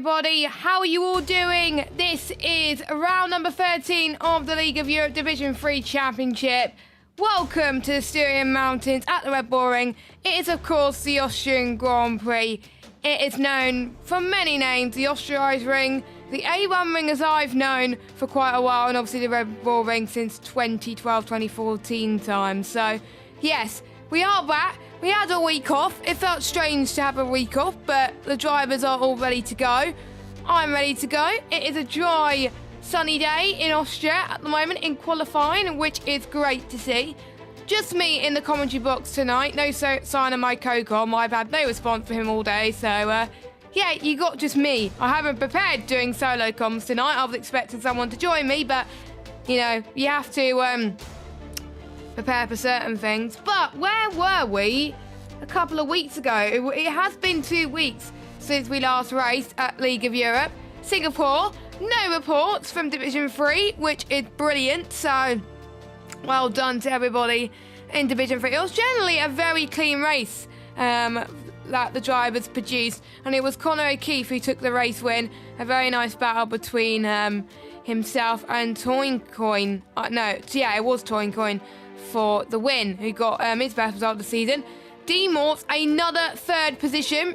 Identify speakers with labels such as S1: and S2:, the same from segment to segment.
S1: everybody. How are you all doing? This is round number 13 of the League of Europe Division 3 Championship. Welcome to the Styrian Mountains at the Red Bull Ring. It is, of course, the Austrian Grand Prix. It is known for many names, the Austria Ring, the A1 Ring as I've known for quite a while, and obviously the Red Bull Ring since 2012, 2014 time. So, yes, we are back. We had a week off. It felt strange to have a week off, but the drivers are all ready to go. I'm ready to go. It is a dry, sunny day in Austria at the moment in qualifying, which is great to see. Just me in the commentary box tonight. No sign of my co-com. I've had no response from him all day, so yeah, you got just me. I haven't prepared doing solo comms tonight. I was expecting someone to join me, but, you know, you have to prepare for certain things. But where were we a couple of weeks ago? It has been 2 weeks since we last raced at League of Europe. Singapore, no reports from Division 3, which is brilliant. So, well done to everybody in Division 3. It was generally a very clean race that the drivers produced. And it was Conor O'Keefe who took the race win. A very nice battle between himself and Toincoin. It was Toincoin for the win, who got his best result of the season. D Mort's another third position,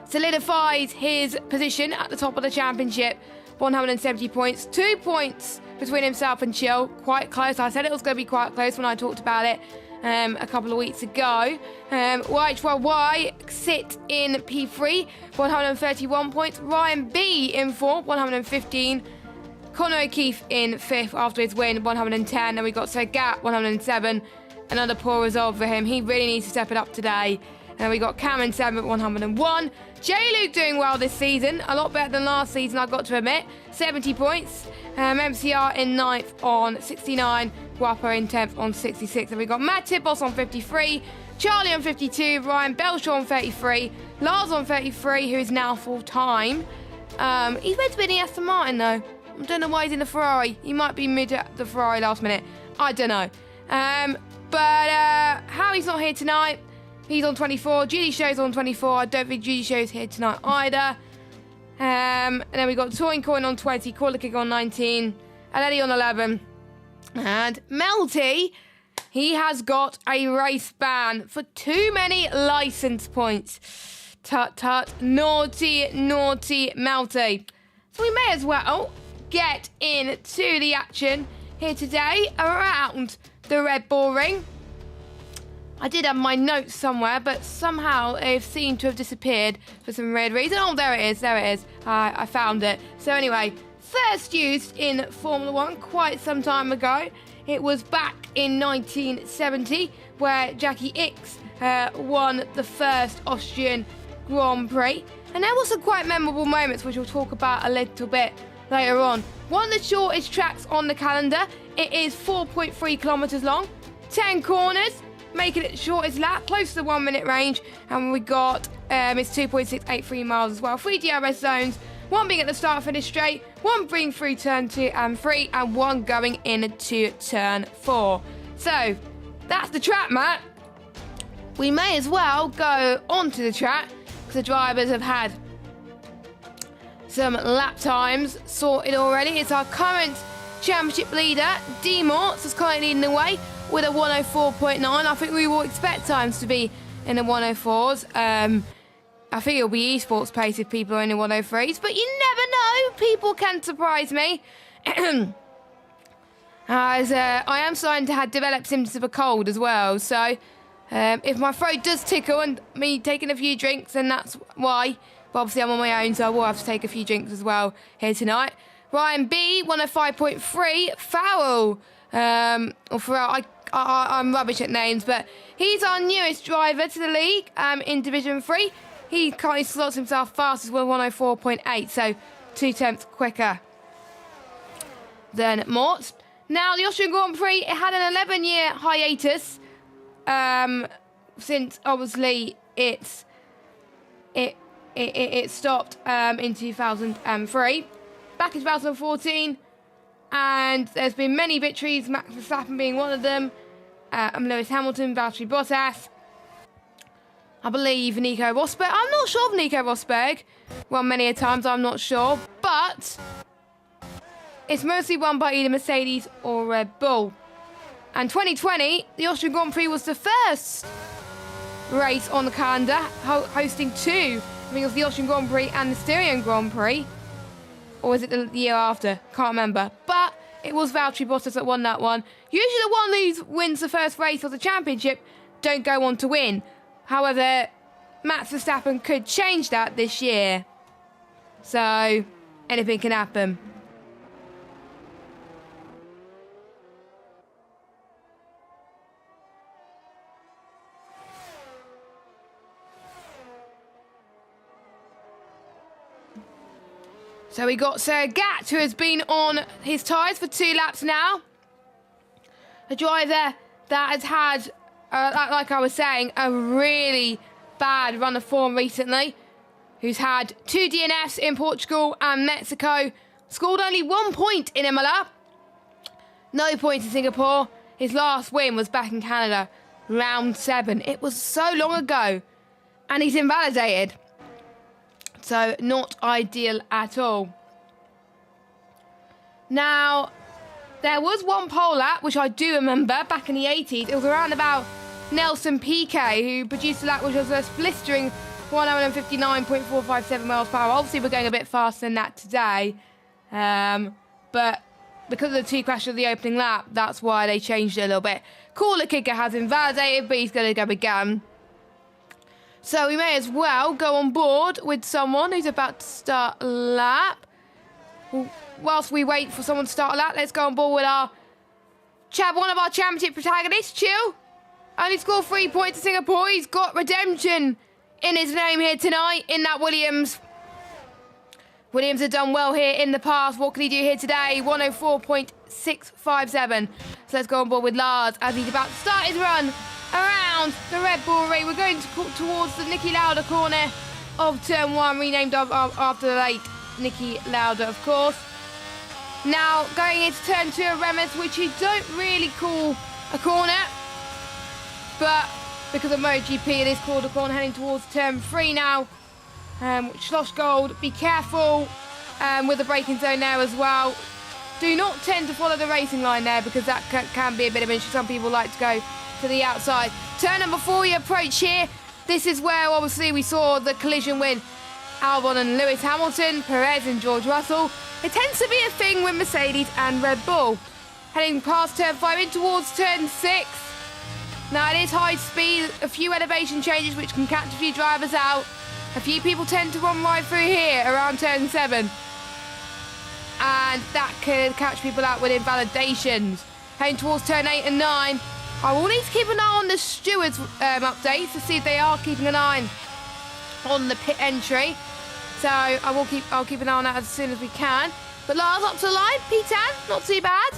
S1: solidifies his position at the top of the championship, 170 points, 2 points between himself and Chill, quite close. I said it was going to be quite close when I talked about it a couple of weeks ago. YHY sit in P3, 131 points. Ryan B in 4th, 115. Conor O'Keefe in 5th after his win, 110. And we got Sir Gat, 107. Another poor result for him. He really needs to step it up today. And we got Cameron 7th, 101. J-Luke doing well this season. A lot better than last season, I've got to admit. 70 points. MCR in 9th on 69. Guapo in 10th on 66. And we got Matt Tippos on 53. Charlie on 52. Ryan Belshaw on 33. Lars on 33, who is now full-time. He's meant to be in the Aston Martin, though. I don't know why he's in the Ferrari. He might be mid at the Ferrari last minute. I don't know. But Howie's not here tonight. He's on 24. Judy Show's on 24. I don't think Judy Show's here tonight either. And then we got Toincoin on 20. Corlick on 19. Aledi on 11. And Melty, he has got a race ban for too many license points. Tut tut. Naughty, naughty Melty. So we may as well get into the action here today around the Red Bull Ring. I did have my notes somewhere, but somehow they've seemed to have disappeared for some weird reason. Oh, there it is, I found it. So anyway, first used in Formula 1 quite some time ago. It was back in 1970, where Jackie Ickx won the first Austrian Grand Prix. And there were some quite memorable moments, which we'll talk about a little bit later on. One of the shortest tracks on the calendar. It is 4.3 kilometres long, 10 corners, making it shortest lap, close to the 1 minute range. And we got it's 2.683 miles as well. 3 DRS zones, one being at the start finish straight, one being through turn 2 and 3, and one going into turn 4. So that's the track, Matt. We may as well go onto the track because the drivers have had some lap times sorted already. It's our current championship leader, D Mortz, is currently leading the way with a 104.9. I think we will expect times to be in the 104s. I think it'll be esports pace if people are in the 103s, but you never know. People can surprise me. As I am starting to develop symptoms of a cold as well, so if my throat does tickle and me taking a few drinks, then that's why. But obviously I'm on my own, so I will have to take a few drinks as well here tonight. Ryan B, 105.3. Farrell, or Farrell, I'm rubbish at names, but he's our newest driver to the league in Division 3. He currently slots himself fastest with 104.8, so 2 tenths quicker than Mort. Now, the Austrian Grand Prix, it had an 11-year hiatus since, obviously, it stopped in 2003. Back in 2014, and there's been many victories, Max Verstappen being one of them, Lewis Hamilton, Valtteri Bottas. I believe, Nico Rosberg. I'm not sure of Nico Rosberg. Well, many a times I'm not sure. But it's mostly won by either Mercedes or Red Bull. And 2020, the Austrian Grand Prix was the first race on the calendar, hosting two. I think it was the Austrian Grand Prix and the Styrian Grand Prix. Or was it the year after? Can't remember. But it was Valtteri Bottas that won that one. Usually the one who wins the first race of the championship don't go on to win. However, Max Verstappen could change that this year. So, anything can happen. So we got Sir Gat, who has been on his tyres for 2 laps now. A driver that has had, like I was saying, a really bad run of form recently. Who's had 2 DNFs in Portugal and Mexico. Scored only 1 point in Imola. No points in Singapore. His last win was back in Canada, round 7. It was so long ago. And he's invalidated. So, not ideal at all. Now, there was one pole lap, which I do remember, back in the 80s. It was around about Nelson Piquet, who produced a lap which was a blistering 159.457 miles per hour. Obviously, we're going a bit faster than that today. But because of the 2 crashes of the opening lap, that's why they changed it a little bit. Corner kicker has invalidated, but he's going to go again. So we may as well go on board with someone who's about to start a lap. Whilst we wait for someone to start a lap, let's go on board with one of our championship protagonists, Chill. Only scored 3 points in Singapore. He's got redemption in his name here tonight in that Williams. Williams have done well here in the past. What can he do here today? 104.657. So let's go on board with Lars as he's about to start his run around the Red Bull Ring. We're going towards the Niki Lauda corner of Turn 1, renamed after the late Niki Lauda, of course. Now, going into Turn 2 of Remus, which you don't really call a corner, but because of MotoGP, it is called a corner, heading towards Turn 3 now. Schloss Gold, be careful with the braking zone there as well. Do not tend to follow the racing line there, because that can be a bit of an issue. Some people like to go to the outside. Turn number 4, you approach here. This is where obviously we saw the collision with Albon and Lewis Hamilton, Perez and George Russell. It tends to be a thing with Mercedes and Red Bull. Heading past Turn 5 in towards Turn 6. Now it is high speed, a few elevation changes which can catch a few drivers out. A few people tend to run right through here around Turn 7. And that could catch people out with invalidations. Heading towards Turn 8 and 9. I will need to keep an eye on the stewards' updates to see if they are keeping an eye on the pit entry. So I'll keep an eye on that as soon as we can. But Lars up to the line, P10, not too bad.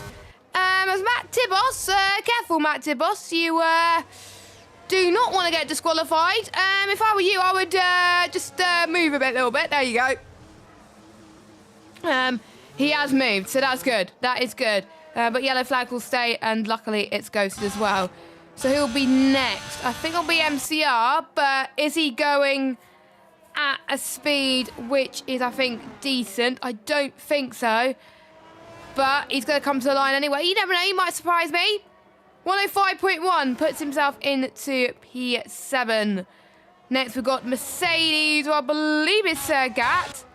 S1: As Matt Tibos, careful Matt Tibos, you do not want to get disqualified. If I were you, I would just move a little bit. There you go. He has moved, so that's good. That is good. But yellow flag will stay, and luckily it's ghosted as well. So he'll be next. I think it'll be MCR, but is he going at a speed which is, I think, decent? I don't think so. But he's going to come to the line anyway. You never know, he might surprise me. 105.1 puts himself into P7. Next we've got Mercedes, who I believe is Sir Gat.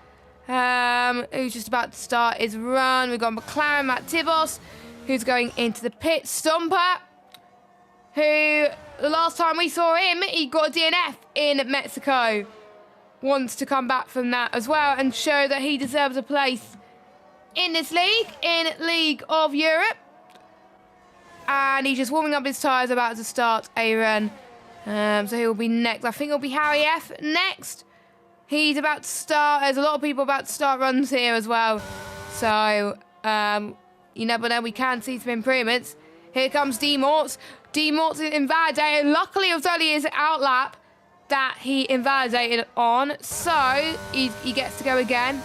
S1: Who's just about to start his run. We've got McLaren, Matt Tibos, who's going into the pit. Stomper, who the last time we saw him, he got a DNF in Mexico. Wants to come back from that as well and show that he deserves a place in this league, in League of Europe. And he's just warming up his tyres, about to start a run. So he'll be next. I think it'll be Harry F next. He's about to start. There's a lot of people about to start runs here as well. So, you never know. We can see some improvements. Here comes D Morts. D Morts is invalidated. Luckily, it was only his outlap that he invalidated on. So, he gets to go again.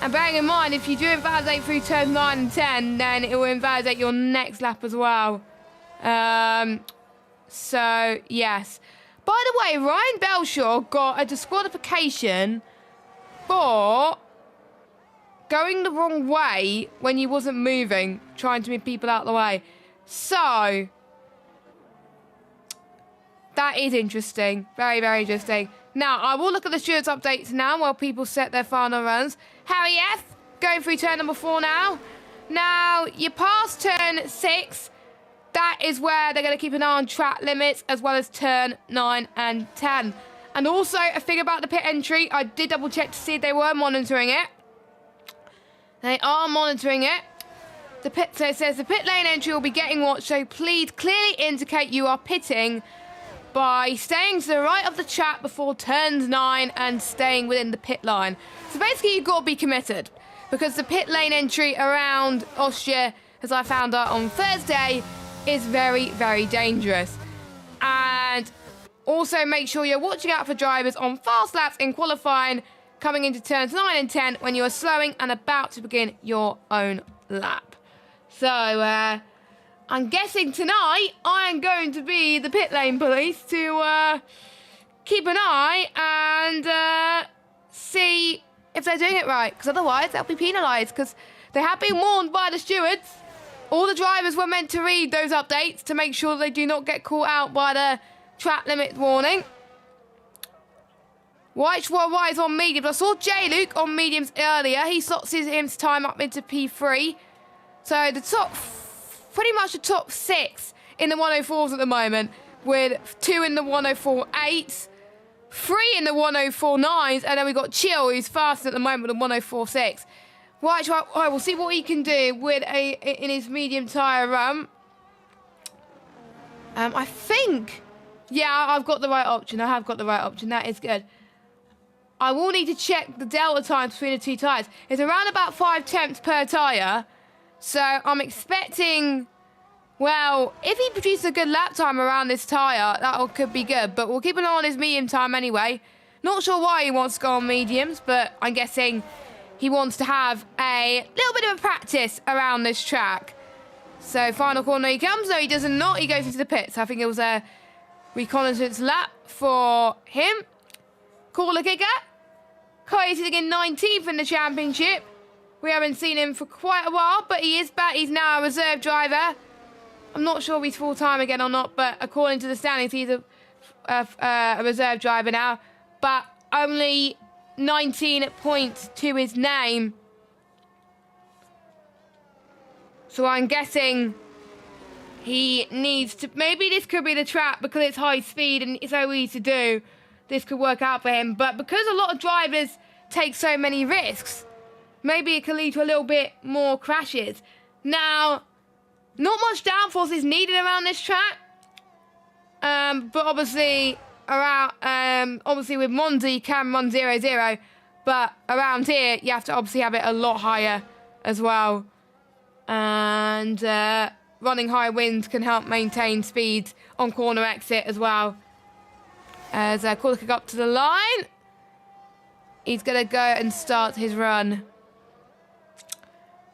S1: And bearing in mind, if you do invalidate through turns 9 and 10, then it will invalidate your next lap as well. So, yes. By the way, Ryan Belshaw got a disqualification for going the wrong way when he wasn't moving, trying to move people out of the way. So, that is interesting. Very, very interesting. Now, I will look at the stewards' updates now while people set their final runs. Harry F. going through turn number 4 now. Now, you pass turn 6. That is where they're going to keep an eye on track limits, as well as turn 9 and 10. And also, a thing about the pit entry, I did double check to see if they were monitoring it. They are monitoring it. So it says the pit lane entry will be getting watched, so please clearly indicate you are pitting by staying to the right of the track before turns 9 and staying within the pit line. So basically, you've got to be committed, because the pit lane entry around Austria, as I found out on Thursday, is very, very dangerous. And also make sure you're watching out for drivers on fast laps in qualifying coming into turns 9 and 10 when you are slowing and about to begin your own lap. So, I'm guessing tonight I am going to be the pit lane police to keep an eye and see if they're doing it right, because otherwise they'll be penalised, because they have been warned by the stewards. All the drivers were meant to read those updates to make sure they do not get caught out by the track limit warning. White is on mediums. I saw J. Luke on mediums earlier. He slots his time up into P3. So the pretty much the top 6 in the 104s at the moment, with 2 in the 104.8s, 3 in the 104.9s, and then we've got Chill, who's fast at the moment with the 104.6. Right, we'll see what he can do with in his medium tyre run. I think, yeah, I've got the right option. I have got the right option. That is good. I will need to check the delta times between the 2 tyres. It's around about 5 tenths per tyre. So I'm expecting, well, if he produces a good lap time around this tyre, that could be good. But we'll keep an eye on his medium time anyway. Not sure why he wants to go on mediums, but I'm guessing he wants to have a little bit of a practice around this track. So final corner he comes. No, he does not. He goes into the pits. I think it was a reconnaissance lap for him. Corner kicker. Sitting in 19th in the championship. We haven't seen him for quite a while, but he is back. He's now a reserve driver. I'm not sure if he's full-time again or not, but according to the standings, he's a reserve driver now. But only 19 points to his name. So I'm guessing he needs to... Maybe this could be the trap because it's high speed and it's so easy to do. This could work out for him. But because a lot of drivers take so many risks, maybe it could lead to a little bit more crashes. Now, not much downforce is needed around this track. But obviously... obviously with Monza you can run 0-0, but around here you have to obviously have it a lot higher as well, and running high winds can help maintain speeds on corner exit as well. As Corder kick up to the line, he's gonna go and start his run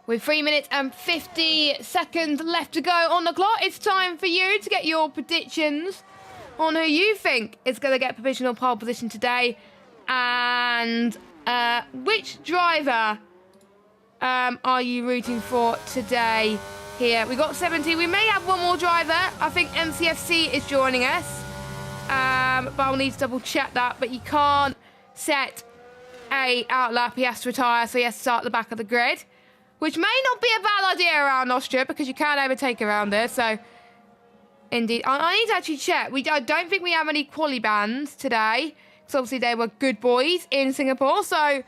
S1: with 3 minutes and 50 seconds left to go on the clock. It's time for you to get your predictions on who you think is going to get provisional pole position today, and which driver are you rooting for today here? We got 70. We may have one more driver. I think MCFC is joining us, but I'll need to double check that. But you can't set a outlap. He has to retire, so he has to start at the back of the grid, which may not be a bad idea around Austria because you can't overtake around there. So indeed, I need to actually check. I don't think we have any quali bans today, because obviously they were good boys in Singapore, so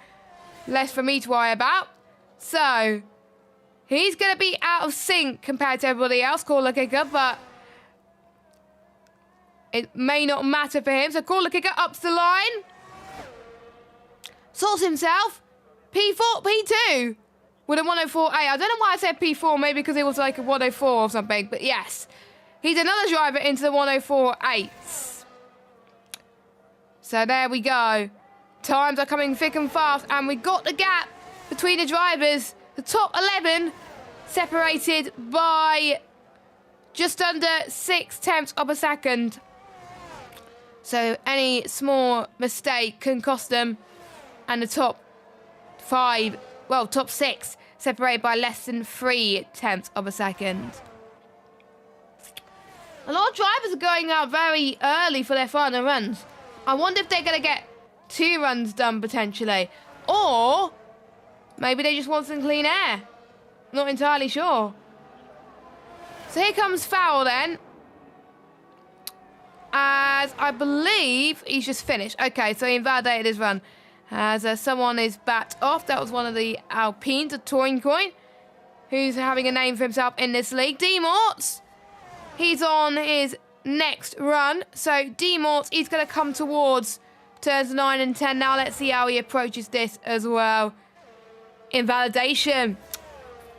S1: less for me to worry about. So he's going to be out of sync compared to everybody else, Corner kicker, but it may not matter for him. So Corner kicker up to the line, sorts himself, P4, P2 with a 104.8. I don't know why I said P4, maybe because it was like a 104 or something, but yes. He's another driver into the 104.8s. So there we go. Times are coming thick and fast, and we got the gap between the drivers. The top 11 separated by just under 6 tenths of a second. So any small mistake can cost them. And the top 6 separated by less than 0.3 of a second. A lot of drivers are going out very early for their final runs. I wonder if they're going to get 2 runs done potentially. Or maybe they just want some clean air. Not entirely sure. So here comes Farrell then. As I believe he's just finished. Okay, so he invalidated his run. As someone is backed off. That was one of the Alpines, a touring coin, who's having a name for himself in this league. D Morts. He's on his next run. So D Morts, he's going to come towards turns 9 and 10. Now let's see how he approaches this as well. Invalidation.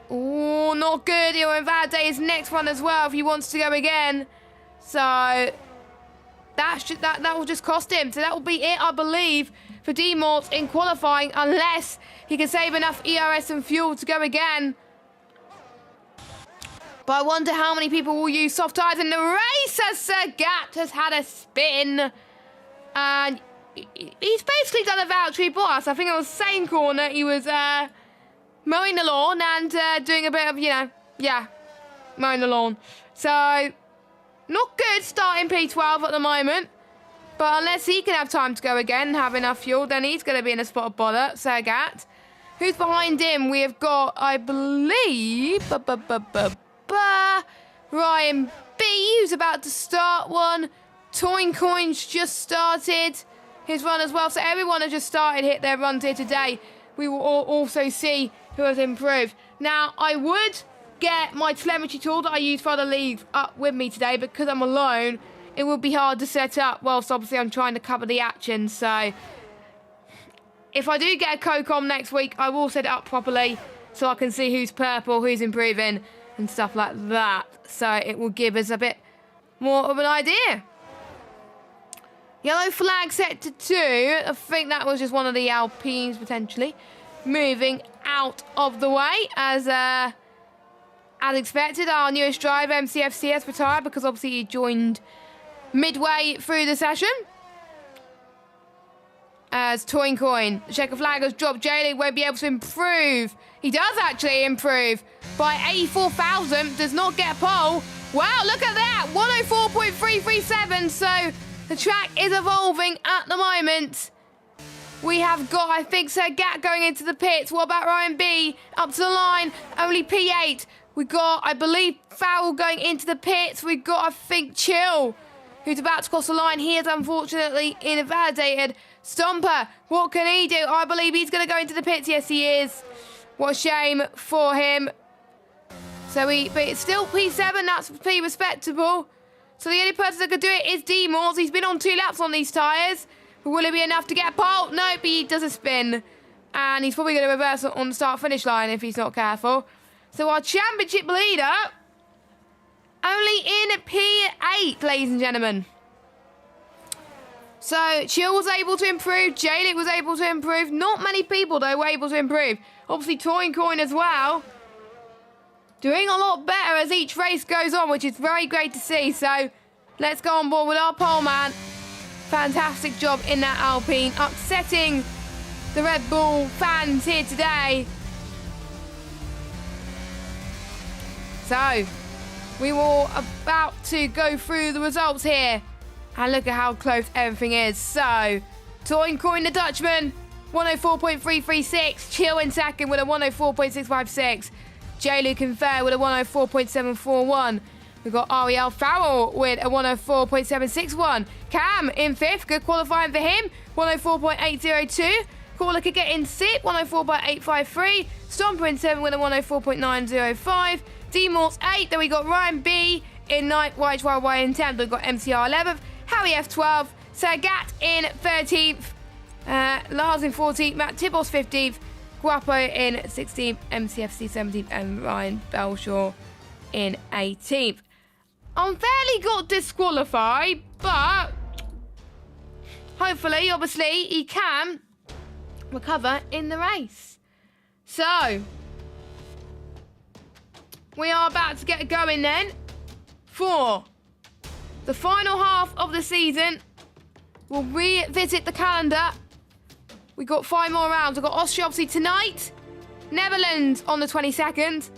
S1: Oh, not good. He'll invalidate his next one as well if he wants to go again. So that will just cost him. So that will be it, I believe, for D Morts in qualifying, unless he can save enough ERS and fuel to go again. But I wonder how many people will use soft tyres in the race, as Sagat has had a spin. And he's basically done a Valtteri Bottas. I think it was the same corner. He was mowing the lawn and doing a bit of, mowing the lawn. So, not good starting P12 at the moment. But unless he can have time to go again and have enough fuel, then he's going to be in a spot of bother, Sagat. Who's behind him? We have got, I believe, Ryan B, who's about to start one. Toin Coins just started his run as well. So everyone has just started hit their runs here today. We will also see who has improved. Now, I would get my telemetry tool that I use for other leagues up with me today, but because I'm alone, it will be hard to set up whilst obviously I'm trying to cover the action. So if I do get a COCOM next week, I will set it up properly so I can see who's purple, who's improving and stuff like that. So it will give us a bit more of an idea. Yellow flag set to 2. I think that was just one of the Alpines potentially moving out of the way as expected. Our newest driver, MCFCS, retired because obviously he joined midway through the session. As Toin Coin, the checker flag has dropped. J-League won't be able to improve. He does actually improve by 84,000. Does not get a pole. Wow, look at that. 104.337. So the track is evolving at the moment. We have got, I think, Sagat going into the pits. What about Ryan B? Up to the line. Only P8. We got, I believe, Farrell going into the pits. We got, I think, Chill, who's about to cross the line. He is unfortunately invalidated. Stomper, what can he do? I believe he's going to go into the pits. Yes, he is. What a shame for him. So but it's still P7. That's pretty respectable. So the only person that could do it is D Morts. He's been on 2 laps on these tyres. But will it be enough to get a pole? Nope, he does a spin. And he's probably going to reverse on the start-finish line if he's not careful. So our championship leader, only in P8, ladies and gentlemen. So Chill was able to improve. J-League was able to improve. Not many people, though, were able to improve. Obviously, Toin Coin as well. Doing a lot better as each race goes on, which is very great to see. So let's go on board with our pole man. Fantastic job in that Alpine. Upsetting the Red Bull fans here today. So we were about to go through the results here. And look at how close everything is. So, Toin Coin the Dutchman, 104.336. Chill in second with a 104.656. J-Luke in third with a 104.741. We've got Ariel Farrell with a 104.761. Cam in fifth, good qualifying for him, 104.802. Caller could get in sixth, 104.853. Stomper in seventh with a 104.905. D Morts 8th. Then we got Ryan B in 9th, YHYY in 10th. We've got MCR 11th. Harry F 12th, Sagat in 13th, Lars in 14th, Matt Tibos 15th, Guapo in 16th, MCFC 17th, and Ryan Belshaw in 18th. Unfairly got disqualified, but hopefully, obviously, he can recover in the race. So, we are about to get going then for the final half of the season we'll revisit the calendar. We got 5 more rounds. We've got Austria obviously tonight. Netherlands on the 22nd.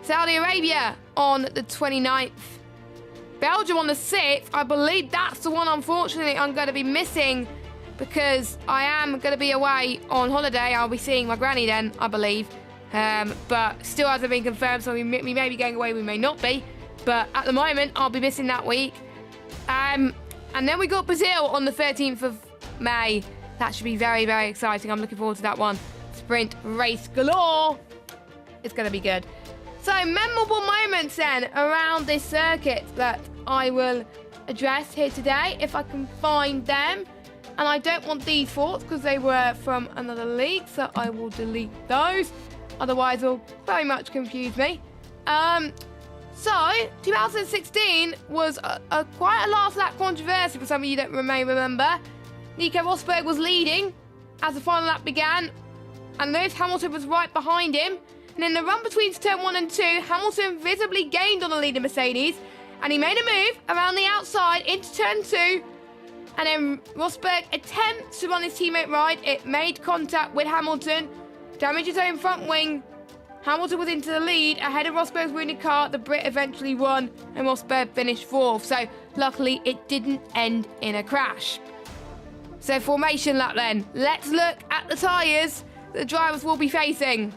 S1: Saudi Arabia on the 29th. Belgium on the 6th. I believe that's the one, unfortunately, I'm going to be missing because I am going to be away on holiday. I'll be seeing my granny then, I believe. But still hasn't been confirmed, so we may be going away, we may not be. But at the moment, I'll be missing that week. And then we got Brazil on the 13th of May. That should be very, very exciting. I'm looking forward to that one. Sprint race galore. It's going to be good. So, memorable moments then around this circuit that I will address here today, if I can find them. And I don't want these thoughts because they were from another league, so I will delete those. Otherwise, it'll very much confuse me. So, 2016 was quite a last lap controversy for some of you that may remember. Nico Rosberg was leading as the final lap began, and Lewis Hamilton was right behind him. And in the run between turn 1 and 2, Hamilton visibly gained on the leader Mercedes, and he made a move around the outside into turn 2, and then Rosberg attempts to run his teammate right. It made contact with Hamilton, damaged his own front wing. Hamilton was into the lead ahead of Rosberg's wounded car. The Brit eventually won, and Rosberg finished 4th. So luckily, it didn't end in a crash. So formation lap then. Let's look at the tyres the drivers will be facing.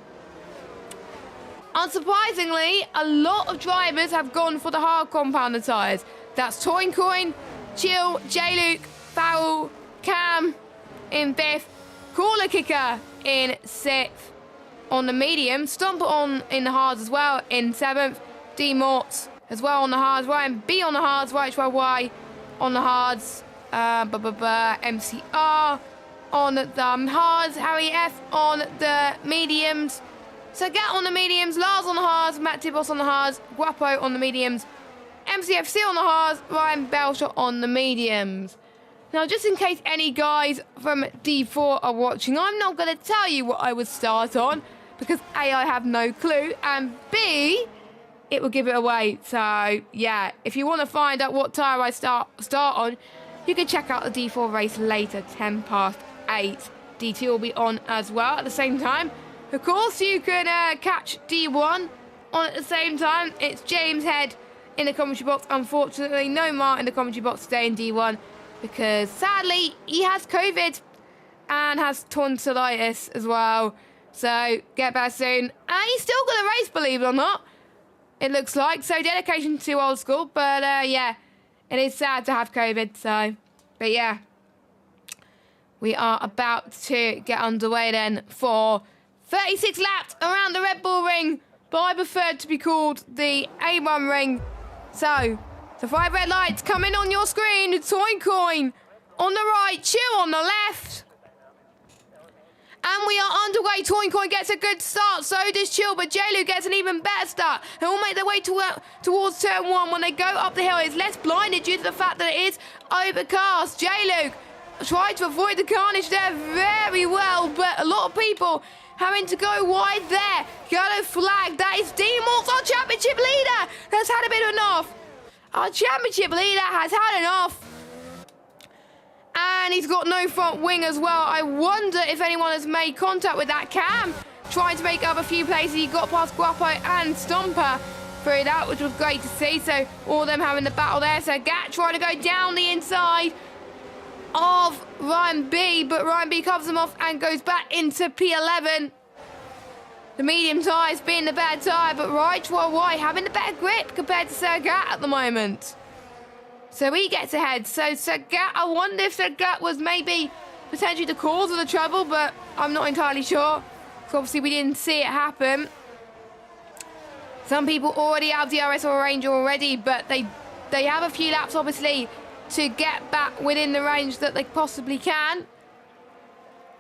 S1: Unsurprisingly, a lot of drivers have gone for the hard compounder tyres. That's Toincoin, Chill, J-Luke, Farrell, Cam in 5th, Corner Kicker in 6th on the medium, Stomper on in the hards as well in 7th, D Morts as well on the hards, Ryan B on the hards, Y on the hards, MCR on the hards, Harry F on the mediums, Sagat on the mediums, Lars on the hards, Matt Tibos on the hards, Guapo on the mediums, MCFC on the hards, Ryan Belshot on the mediums. Now, just in case any guys from D4 are watching, I'm not going to tell you what I would start on because A, I have no clue, and B, it will give it away. So, yeah, if you want to find out what tyre I start on, you can check out the D4 race later, 8:10. D2 will be on as well at the same time. Of course, you can catch D1 on at the same time. It's James Head in the commentary box. Unfortunately, no Mark in the commentary box today in D1 because, sadly, he has COVID and has tonsillitis as well. So, get better soon. And he's still got a race, believe it or not. It looks like. So, dedication to old school. But, yeah, it is sad to have COVID. So, but, yeah. We are about to get underway then for 36 laps around the Red Bull Ring, but I prefer to be called the A1 Ring. So, the 5 red lights coming on your screen. Toincoin on the right, Chill on the left. And we are underway. Toincoin gets a good start, so does Chill, but J-Lu gets an even better start. They all make their way towards turn 1. When they go up the hill, it's less blinded due to the fact that it is overcast. J-Lu tried to avoid the carnage there very well, but a lot of people having to go wide there. Yellow flag. That is D-Morts, our championship leader. Has had a bit of enough. Our championship leader has had enough. And he's got no front wing as well. I wonder if anyone has made contact with that Cam. Trying to make up a few places. He got past Guapo and Stomper through that, which was great to see. So all of them having the battle there. So Gat trying to go down the inside of Ryan B, but Ryan B covers him off and goes back into P11. The medium tyres being the better tyre, but Right Y having the better grip compared to Sergat at the moment. So he gets ahead. So Sergat, I wonder if Sergat was maybe potentially the cause of the trouble, but I'm not entirely sure. So obviously we didn't see it happen. Some people already have DRS or Ranger already, but they have a few laps obviously to get back within the range that they possibly can.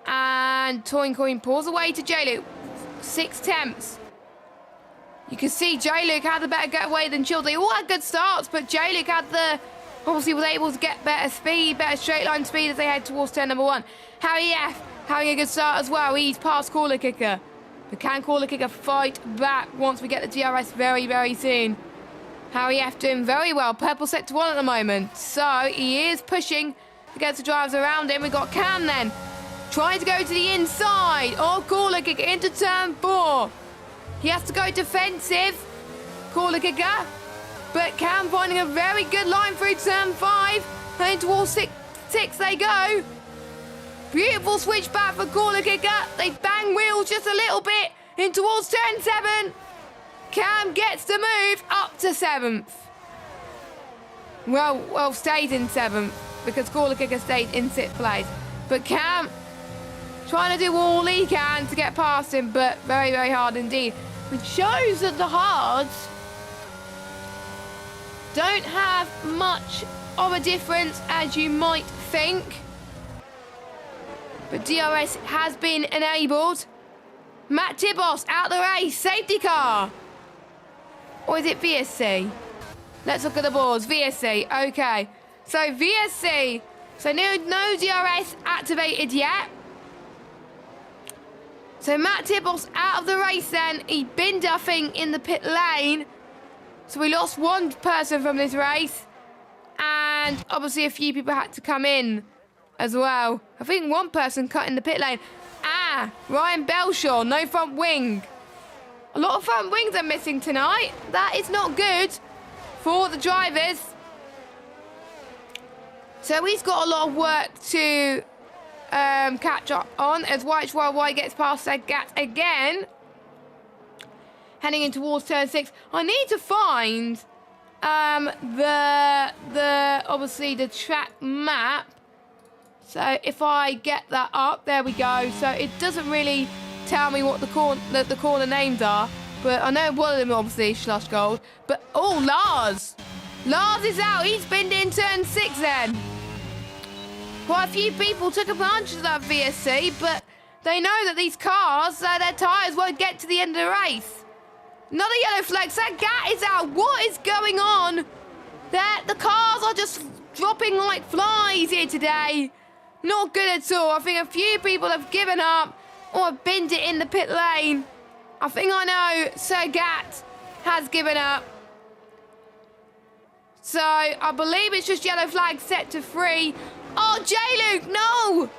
S1: And Toincoin pulls away to J-Luke. 6/10. You can see J-Luke had the better getaway than Chill. They all had good starts, but J-Luke obviously was able to get better speed, better straight line speed as they head towards turn number 1. Harry F having a good start as well. He's past Corner Kicker. But can Corner Kicker fight back once we get the DRS very, very soon? Harry F doing very well. Purple set to 1 at the moment. So he is pushing against the drivers around him. We've got Cam then, trying to go to the inside. Oh, Corner Kicker into turn 4. He has to go defensive, Corner Kicker. But Cam finding a very good line through turn 5. Heading towards 6 they go. Beautiful switch back for Corner Kicker. They bang wheels just a little bit in towards turn 7. Cam gets the move up to 7th. Well, stayed in 7th because Corner Kicker stayed in 6th place. But Cam trying to do all he can to get past him, but very, very hard indeed. Which shows that the hards don't have much of a difference as you might think. But DRS has been enabled. Matt Tibos out the race, safety car. Or is it VSC? Let's look at the boards. VSC, okay. So VSC, so no DRS activated yet. So Matt Tibos out of the race then. He'd been duffing in the pit lane. So we lost one person from this race. And obviously a few people had to come in as well. I think one person cut in the pit lane. Ryan Belshaw, no front wing. A lot of front wings are missing tonight. That is not good for the drivers. So he's got a lot of work to catch up on as White gets past Sagat again. Heading in towards turn 6. I need to find obviously the track map. So if I get that up, there we go. So it doesn't really tell me what the corner names are, but I know one of them obviously is Slush Gold. But oh, Lars is out. He's been in turn 6 then. Quite a few people took advantage of that VSC, but they know that these cars, their tyres won't get to the end of the race. Another yellow flag. Sagat is out. What is going on? The cars are just dropping like flies here today. Not good at all. I think a few people have given up or have binned it in the pit lane. I think I know Sagat has given up. So I believe it's just yellow flag set to 3. Oh, J-Luke, no!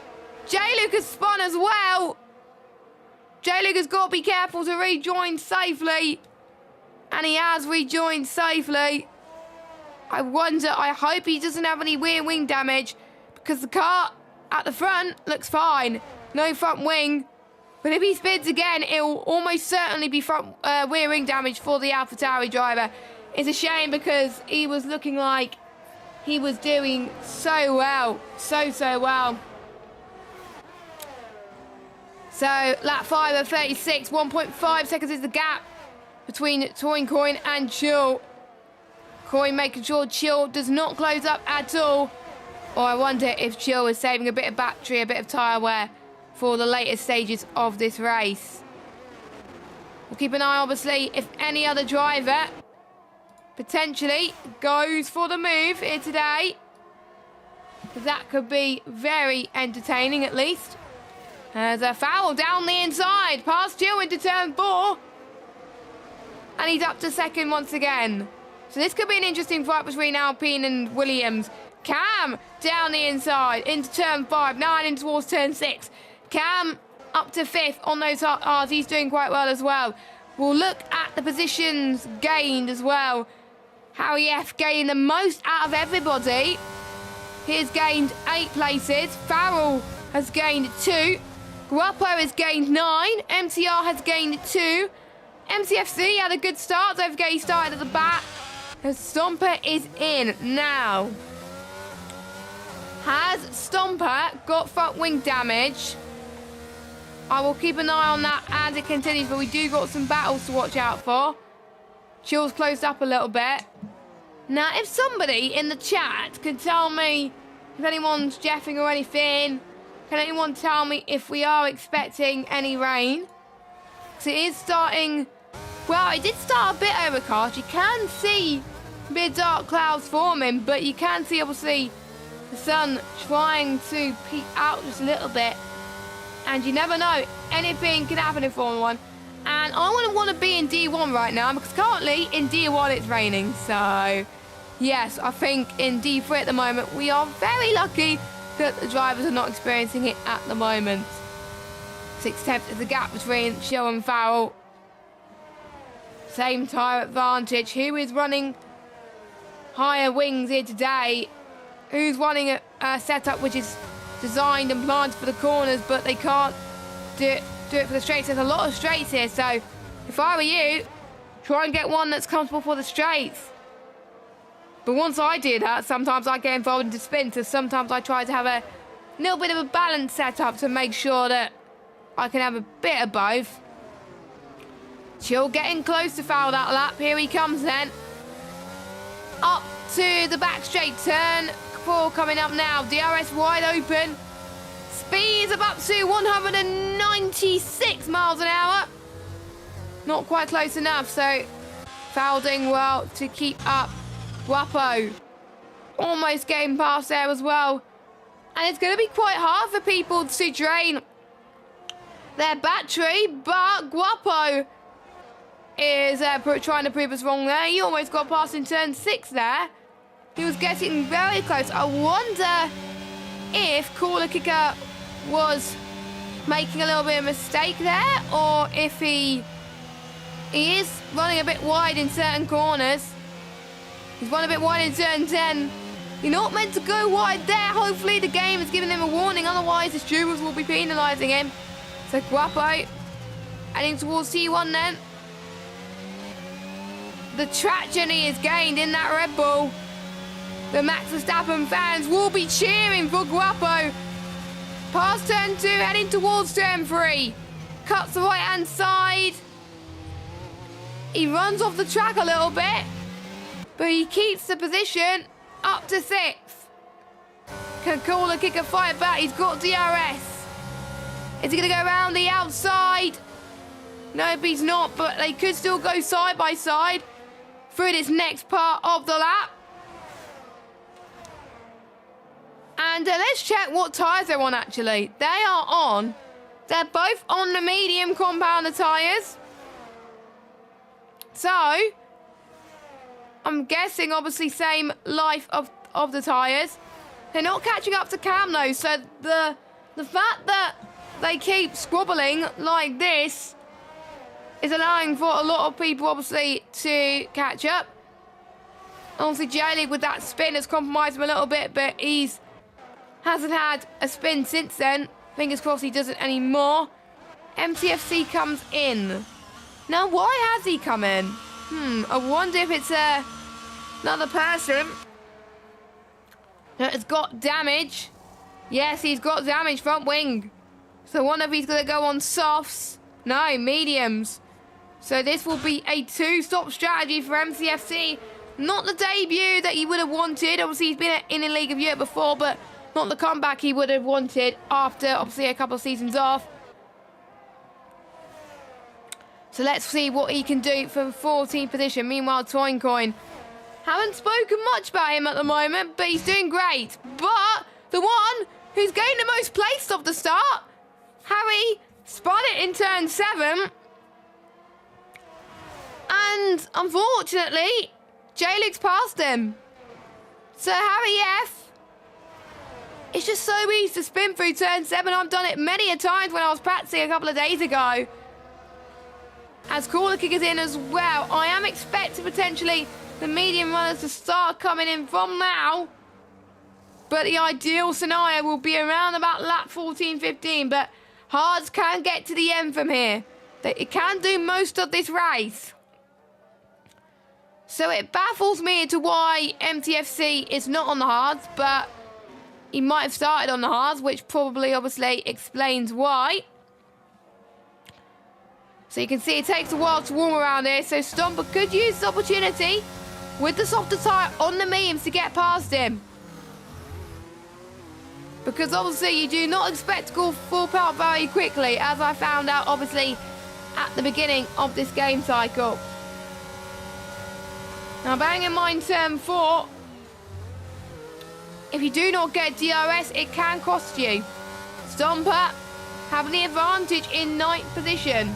S1: J-Luke has spun as well. J-Luke has got to be careful to rejoin safely. And he has rejoined safely. I hope he doesn't have any rear wing damage, because the car at the front looks fine. No front wing. But if he spins again, it will almost certainly be front rear wing damage for the AlphaTauri driver. It's a shame because he was looking like he was doing so well. So well. So, lap 5 of 36. 1.5 seconds is the gap between Touring Coin and Chill. Coin making sure Chill does not close up at all. Or I wonder if Chill is saving a bit of battery, a bit of tyre wear for the later stages of this race. We'll keep an eye, obviously, if any other driver potentially goes for the move here today. That could be very entertaining, at least. There's a foul down the inside, past Chill into turn 4. And he's up to second once again. So this could be an interesting fight between Alpine and Williams. Cam down the inside into turn 5, now heading towards turn 6. Cam up to 5th on those hards. He's doing quite well as well. We'll look at the positions gained as well. Harry F gained the most out of everybody. He's gained 8 places. Farrell has gained 2. Guapo has gained 9. MCR has gained 2. MCFC had a good start. Don't forget he started at the back. And Stomper is in now. Has Stomper got front wing damage? I will keep an eye on that as it continues, but we do got some battles to watch out for. Chill's closed up a little bit. Now, if somebody in the chat can tell me if anyone's jeffing or anything, can anyone tell me if we are expecting any rain? Because it is starting... Well, it did start a bit overcast. You can see a bit of dark clouds forming, but you can see, obviously, the sun trying to peek out just a little bit. And you never know, anything can happen in Formula 1. And I wouldn't want to be in D1 right now, because currently in D1 it's raining. So, yes, I think in D3 at the moment we are very lucky but the drivers are not experiencing it at the moment. 6/10 is the gap between Schill and Farrell. Same tyre advantage. Who is running higher wings here today? Who's running a setup which is designed and planned for the corners, but they can't do it for the straights? There's a lot of straights here, so if I were you, try and get one that's comfortable for the straights. But once I do that, sometimes I get involved into spins, so sometimes I try to have a little bit of a balance setup to make sure that I can have a bit of both. Chill getting close to foul that lap. Here he comes then. Up to the back straight turn. 4 coming up now. DRS wide open. Speeds of up to 196 miles an hour. Not quite close enough, so Foul doing well to keep up. Guapo almost getting past there as well. And it's going to be quite hard for people to drain their battery, but Guapo is trying to prove us wrong there. He almost got past in turn 6 there. He was getting very close. I wonder if Corner Kicker was making a little bit of a mistake there, or if he is running a bit wide in certain corners. He's run a bit wide in turn 10. You're not meant to go wide there. Hopefully the game is giving him a warning, otherwise the stewards will be penalising him. So Guapo heading towards T1 then. The traction he has gained in that Red Bull. The Max Verstappen fans will be cheering for Guapo. Past turn 2, heading towards turn 3. Cuts the right hand side. He runs off the track a little bit, but he keeps the position up to 6th. Can Corner Kicker fight back? He's got DRS. Is he going to go around the outside? No, he's not, but they could still go side by side through this next part of the lap. And let's check what tyres they're on, actually. They're both on the medium compounder tyres. So, I'm guessing, obviously, same life of the tyres. They're not catching up to Cam, though, so the fact that they keep squabbling like this is allowing for a lot of people, obviously, to catch up. Obviously, J-League with that spin has compromised him a little bit, but hasn't had a spin since then. Fingers crossed he doesn't anymore. MTFC comes in. Now, why has he come in? I wonder if it's another person that has got damage. Yes, he's got damage front wing. So one of he's going to go on softs. No, mediums. So this will be a 2-stop strategy for MCFC. Not the debut that he would have wanted. Obviously, he's been in the League of Europe before, but not the comeback he would have wanted after, obviously, a couple of seasons off. So let's see what he can do from 14th position. Meanwhile, Toincoin. Haven't spoken much about him at the moment, but he's doing great. But the one who's gained the most place off the start, Harry, spun it in turn 7. And unfortunately, J-League's passed him. So Harry F, it's just so easy to spin through turn 7. I've done it many a times when I was practicing a couple of days ago. As Corner Kicker's in as well, I am expecting potentially the medium runners to start coming in from now. But the ideal scenario will be around about lap 14, 15. But hards can get to the end from here. It can do most of this race. So it baffles me as to why MTFC is not on the hards, but he might have started on the hards, which probably obviously explains why. So you can see it takes a while to warm around here, so Stomper could use this opportunity with the softer tyre on the mediums to get past him. Because obviously you do not expect to go full power very quickly, as I found out obviously at the beginning of this game cycle. Now bearing in mind turn 4, if you do not get DRS, it can cost you. Stomper having the advantage in 9th position.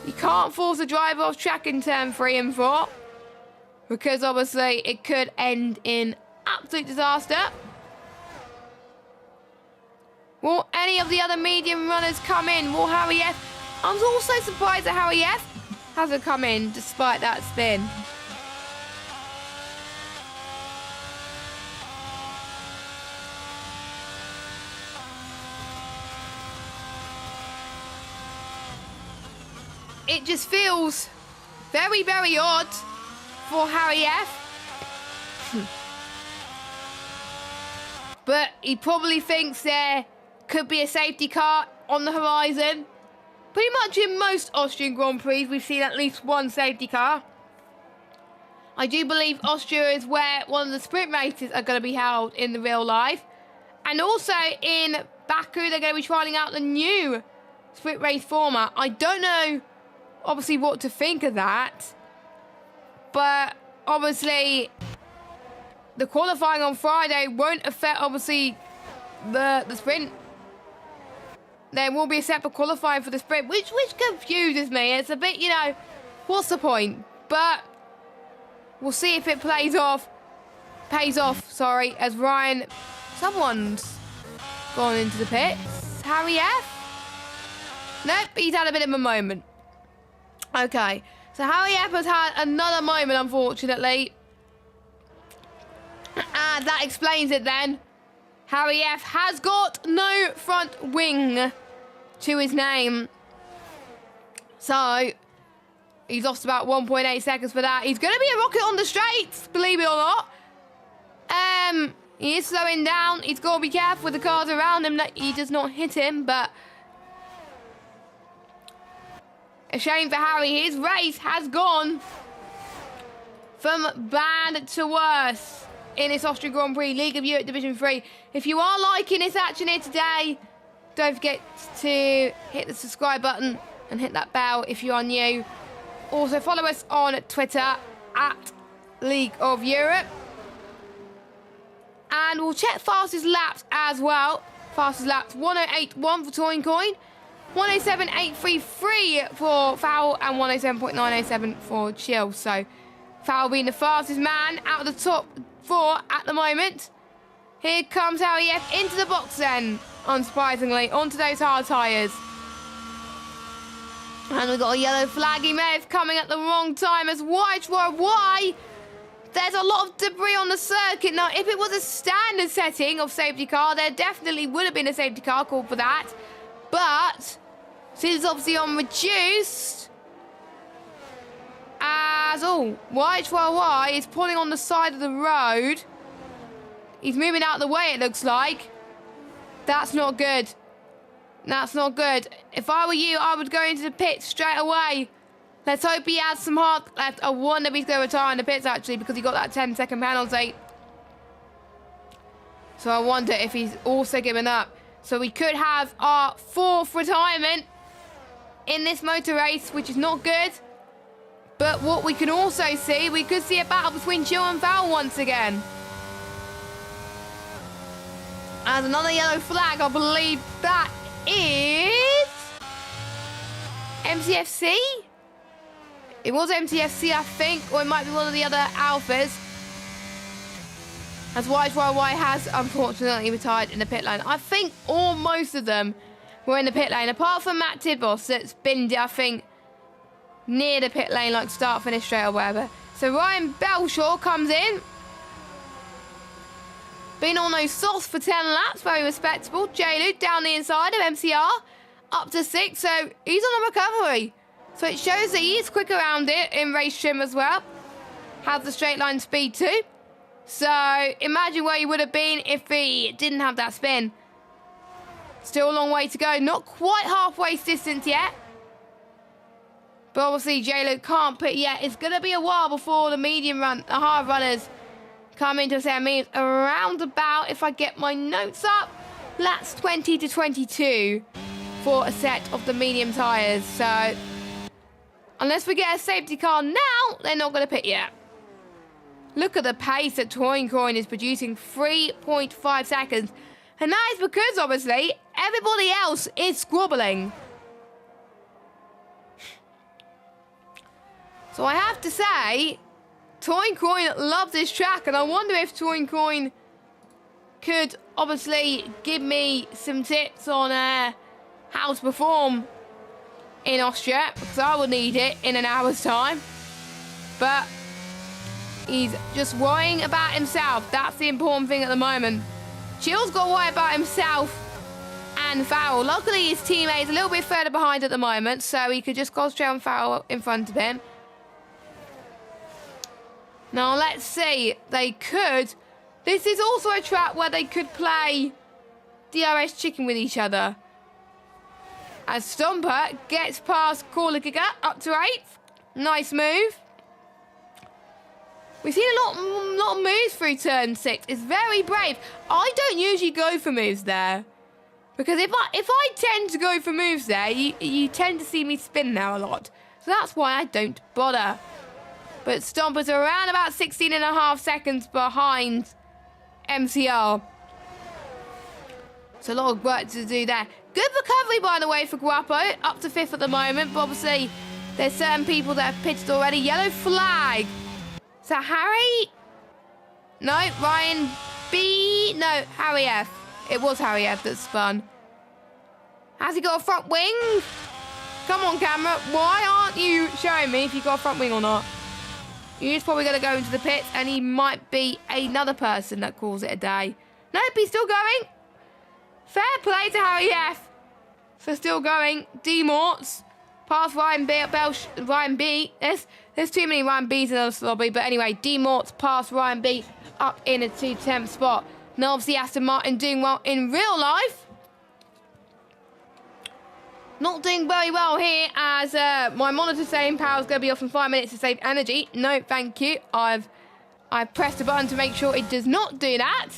S1: You can't force a driver off track in turn 3 and 4, because obviously it could end in absolute disaster. Will any of the other medium runners come in? Will Harry F? I'm also surprised that Harry F hasn't come in despite that spin. It just feels very, very odd for Harry F. But he probably thinks there could be a safety car on the horizon. Pretty much in most Austrian Grand Prix, we've seen at least one safety car. I do believe Austria is where one of the sprint races are going to be held in the real life. And also in Baku, they're going to be trialling out the new sprint race format. I don't know, obviously, what to think of that. But, obviously, the qualifying on Friday won't affect, obviously, the sprint. There will be a separate qualifying for the sprint, which confuses me. It's a bit, you know, what's the point? But we'll see if it pays off, as Ryan, someone's gone into the pits. Harry F? Nope, he's had a bit of a moment. Okay, so Harry F has had another moment, unfortunately. And that explains it then. Harry F has got no front wing to his name. So, he's lost about 1.8 seconds for that. He's going to be a rocket on the straights, believe it or not. He is slowing down. He's got to be careful with the cars around him that he does not hit him, but a shame for Harry. His race has gone from bad to worse in this Austrian Grand Prix, League of Europe Division 3. If you are liking this action here today, don't forget to hit the subscribe button and hit that bell if you are new. Also follow us on Twitter at League of Europe. And we'll check fastest laps as well. Fastest laps 108.1 for Touring Coin, 107.833 for Fowl, and 107.907 for Chill. So Fowl being the fastest man out of the top 4 at the moment. Here comes Harry F into the box then, unsurprisingly, onto those hard tyres. And we've got a yellow flag. He may have coming at the wrong time as why? There's a lot of debris on the circuit. Now, if it was a standard setting of safety car, there definitely would have been a safety car called for that. But since it's obviously on reduced, as YHYY is pulling on the side of the road. He's moving out of the way, it looks like. That's not good. That's not good. If I were you, I would go into the pits straight away. Let's hope he has some heart left. I wonder if he's going to retire in the pits, actually, because he got that 10-second penalty. So I wonder if he's also given up. So we could have our 4th retirement in this motor race, which is not good. But what we can also see, we could see a battle between Chill and Fowl once again. As another yellow flag, I believe that is MTFC? It was MTFC, I think, or it might be one of the other alphas. As YHYY has, unfortunately, retired in the pit lane. I think most of them were in the pit lane, apart from Matt Tidbos, that's been, I think, near the pit lane, like start, finish straight or whatever. So Ryan Belshaw comes in. Been on those softs for 10 laps, very respectable. J-Luke down the inside of MCR, up to 6, so he's on a recovery. So it shows that he is quick around it in race trim as well. Has the straight line speed too. So imagine where he would have been if he didn't have that spin. Still a long way to go. Not quite halfway distance yet. But obviously J-Luke can't pit yet. It's going to be a while before the medium run, the hard runners come into say, I mean, around about, if I get my notes up, laps 20 to 22 for a set of the medium tyres. So unless we get a safety car now, they're not going to pit yet. Look at the pace that Touring Coin is producing, 3.5 seconds. And that is because, obviously, everybody else is squabbling. So I have to say, Touring Coin loves this track, and I wonder if Touring Coin could obviously give me some tips on how to perform in Austria, because I will need it in an hour's time. But he's just worrying about himself. That's the important thing at the moment. Chill's got to worry about himself and Farrell. Luckily, his teammate's a little bit further behind at the moment, so he could just concentrate on Farrell in front of him. Now, let's see. They could. This is also a track where they could play DRS chicken with each other. As Stomper gets past Corler Kicker up to 8th. Nice move. We've seen a lot of moves through turn 6. It's very brave. I don't usually go for moves there. Because if I tend to go for moves there, you tend to see me spin now a lot. So that's why I don't bother. But Stomper's around about 16.5 seconds behind MCR. So a lot of work to do there. Good recovery, by the way, for Guapo. Up to 5th at the moment. But obviously, there's certain people that have pitched already. Yellow flag. Is that Harry? No, Ryan B. No, Harry F. It was Harry F that spun. Has he got a front wing? Come on, camera. Why aren't you showing me if you got a front wing or not? He's probably going to go into the pits, and he might be another person that calls it a day. Nope, he's still going. Fair play to Harry F. For still going. D. Morts. Past Ryan B. Ryan B. There's too many Ryan B's in the lobby. But anyway, D. Morts past Ryan B. up in a 210 spot. Now, obviously, Aston Martin doing well in real life. Not doing very well here, as my monitor's saying power's going to be off in 5 minutes to save energy. No, thank you. I've pressed a button to make sure it does not do that.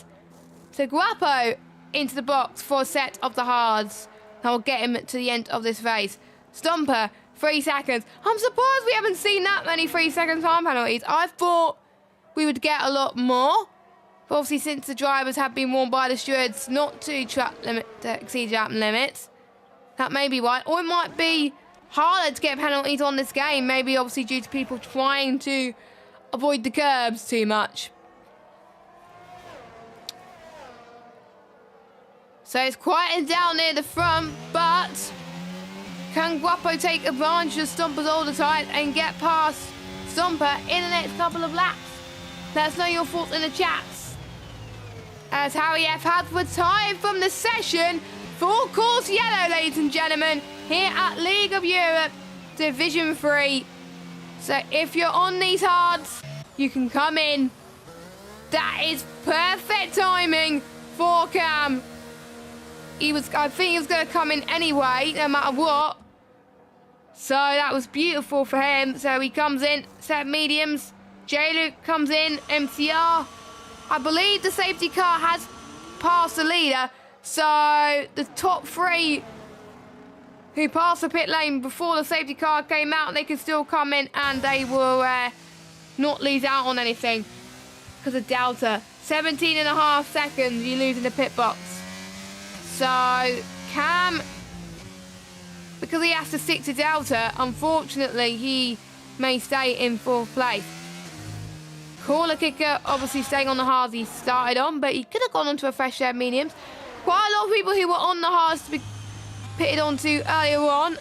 S1: So Guapo into the box for a set of the hards. That will get him to the end of this race. Stomper, 3 seconds. I'm surprised we haven't seen that many 3-second time penalties. I thought we would get a lot more. But obviously, since the drivers have been warned by the stewards not to exceed lap limits, that may be why. Or it might be harder to get penalties on this game. Maybe obviously due to people trying to avoid the curbs too much. So it's quieting down near the front, but can Guapo take advantage of Stomper's older tyre and get past Stomper in the next couple of laps? Let us know your thoughts in the chats. As Harry F has retired from the session, full course yellow, ladies and gentlemen, here at League of Europe Division 3. So if you're on these hards, you can come in. That is perfect timing for Cam. I think he was going to come in anyway, no matter what. So that was beautiful for him. So he comes in, set mediums. J-Luke comes in, MCR. I believe the safety car has passed the leader. So the top 3 who passed the pit lane before the safety car came out, they can still come in and they will not lose out on anything because of Delta. 17.5 seconds you lose in the pit box. So Cam, because he has to stick to Delta, unfortunately he may stay in 4th place. Corner Kicker obviously staying on the hards he started on, but he could have gone onto a fresh air mediums. Quite a lot of people who were on the hards to be pitted onto earlier on,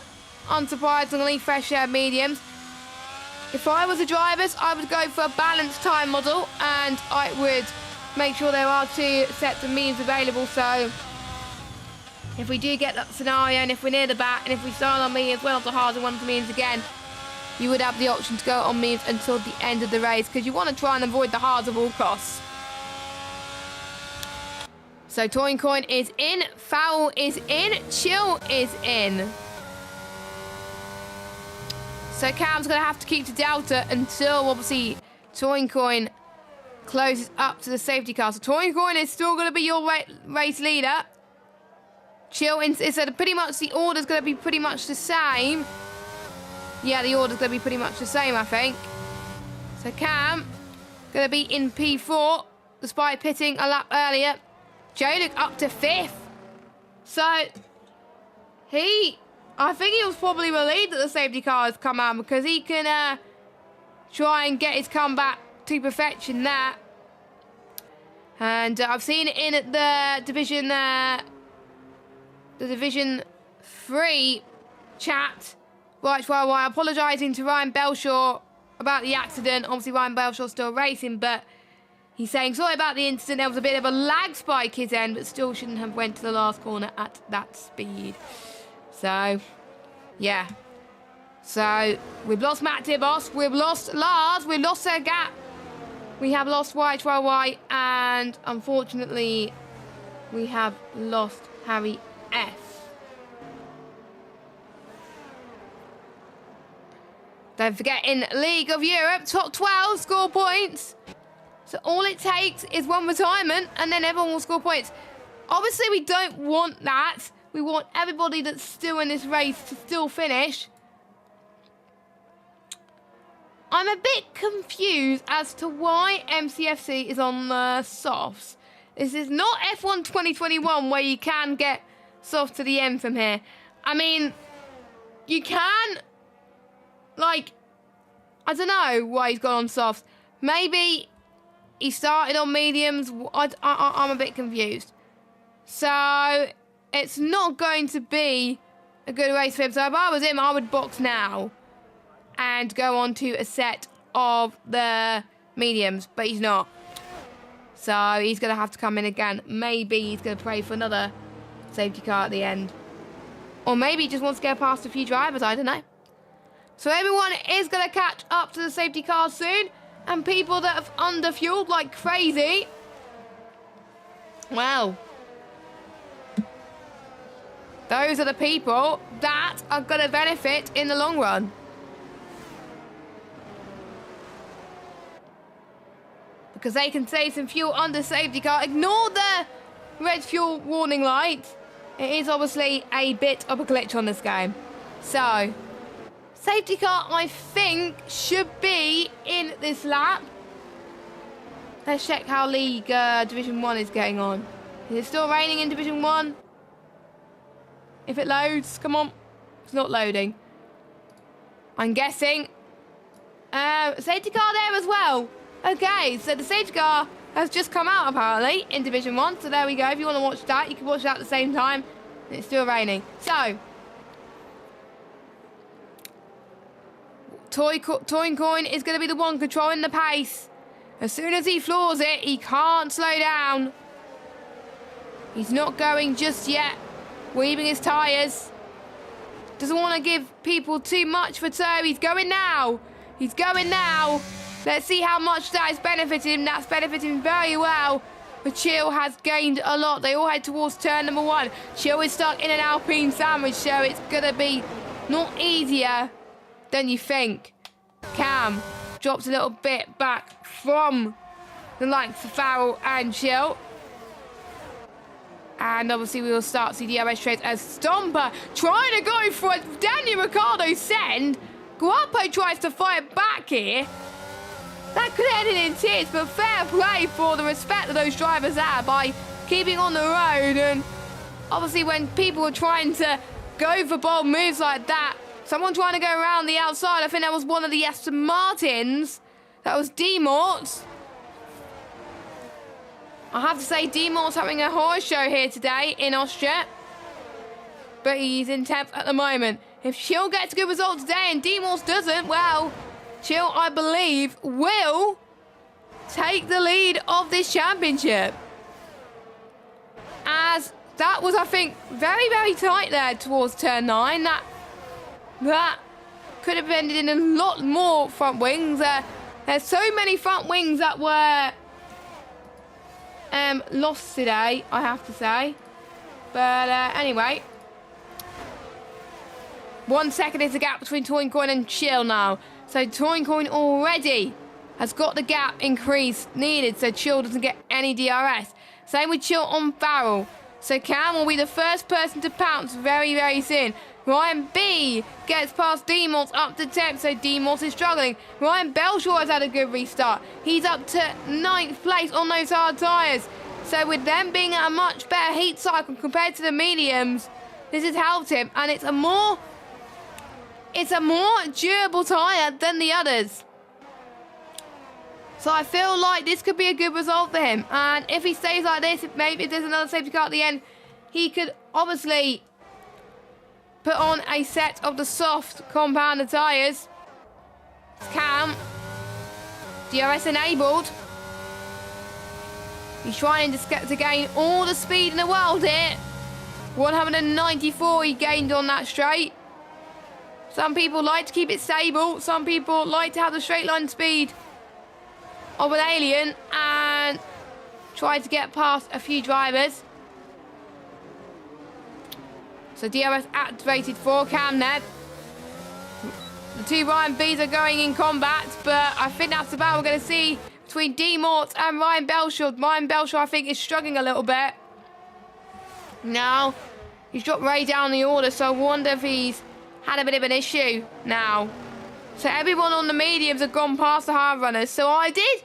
S1: unsurprisingly, fresh air mediums. If I was the drivers, I would go for a balanced time model, and I would make sure there are 2 sets of mediums available. So if we do get that scenario, and if we're near the back, and if we start on mediums, well off the hards and one of the mediums again, you would have the option to go on mediums until the end of the race, because you want to try and avoid the hards at all costs. So Toin Coin is in, Foul is in, Chill is in. So Cam's going to have to keep to Delta until obviously Toin Coin closes up to the safety car. So Toin Coin is still going to be your race leader. Chill is pretty much the order's going to be pretty much the same. Yeah, the order's going to be pretty much the same, I think. So Cam going to be in P4 despite pitting a lap earlier. J-Luke up to 5th. So I think he was probably relieved that the safety car has come out, because he can try and get his comeback to perfection there. And I've seen it in the Division 3 chat. Right, well, apologising to Ryan Belshaw about the accident. Obviously, Ryan Belshaw's still racing, but he's saying sorry about the incident. There was a bit of a lag spike his end, but still shouldn't have went to the last corner at that speed. So, yeah. So, we've lost Matt Dibos, we've lost Lars, we've lost their gap. We have lost YHYY, and unfortunately, we have lost Harry F. Don't forget, in League of Europe, top 12 score points. So all it takes is one retirement, and then everyone will score points. Obviously, we don't want that. We want everybody that's still in this race to still finish. I'm a bit confused as to why MCFC is on the softs. This is not F1 2021 where you can get soft to the end from here. I mean, you can, like, I don't know why he's gone on softs. Maybe he started on mediums. I'm a bit confused. So, it's not going to be a good race for him. So, if I was him, I would box now and go on to a set of the mediums, but he's not. So he's going to have to come in again. Maybe he's going to pray for another safety car at the end. Or maybe he just wants to get past a few drivers, I don't know. So everyone is going to catch up to the safety car soon. And people that have underfueled like crazy, well, those are the people that are going to benefit in the long run. Because they can save some fuel under safety car. Ignore the red fuel warning light. It is obviously a bit of a glitch on this game. So, safety car, I think, should be in this lap. Let's check how League Division 1 is getting on. Is it still raining in Division 1? If it loads, come on. It's not loading. I'm guessing. Safety car there as well. Okay, so the safety car has just come out, apparently, in Division 1. So there we go. If you want to watch that, you can watch that at the same time. It's still raining. So, Toyn Coin is going to be the one controlling the pace. As soon as he floors it, he can't slow down. He's not going just yet. Weaving his tyres. Doesn't want to give people too much for toe. He's going now. He's going now. Let's see how much that is benefiting him. That's benefiting him very well. But Chill has gained a lot. They all head towards turn number 1. Chill is stuck in an Alpine sandwich, so it's going to be not easier than you think. Cam drops a little bit back from the likes of Farrell and Chill. And obviously we will start to see the DRS trades as Stomper trying to go for a Daniel Ricciardo send. Guapo tries to fight back here. That could end in tears, but fair play for the respect that those drivers have by keeping on the road. And obviously when people are trying to go for bold moves like that, someone trying to go around the outside, I think that was one of the Aston Martins. That was D-Mort's. I have to say, D-Mort's having a horror show here today in Austria. But he's in 10th at the moment. If Chill gets a good result today and D-Mort's doesn't, well, Chill, I believe, will take the lead of this championship. As that was, I think, very, very tight there towards turn 9. That could have ended in a lot more front wings. There's so many front wings that were lost today, I have to say. But anyway, 1 second is the gap between Toyn Coin and Chill now. So Toyn Coin already has got the gap increase needed so Chill doesn't get any DRS. Same with Chill on Farrell. So Cam will be the first person to pounce very, very soon. Ryan B gets past D-Morts up to 10th, so D-Morts is struggling. Ryan Belshaw has had a good restart. He's up to 9th place on those hard tyres. So with them being at a much better heat cycle compared to the mediums, this has helped him. And it's a more durable tyre than the others. So I feel like this could be a good result for him. And if he stays like this, maybe if there's another safety car at the end, he could obviously put on a set of the soft compounded tyres. Cam. DRS enabled. He's trying to gain all the speed in the world here. 194 he gained on that straight. Some people like to keep it stable. Some people like to have the straight line speed of an alien and try to get past a few drivers. So DRS activated for Cam there. The two Ryan Bs are going in combat, but I think that's the battle we're going to see between D Mort and Ryan Belshaw. Ryan Belshaw, I think, is struggling a little bit. Now, he's dropped Ray down the order, so I wonder if he's had a bit of an issue now. So everyone on the mediums have gone past the hard runners. So I did,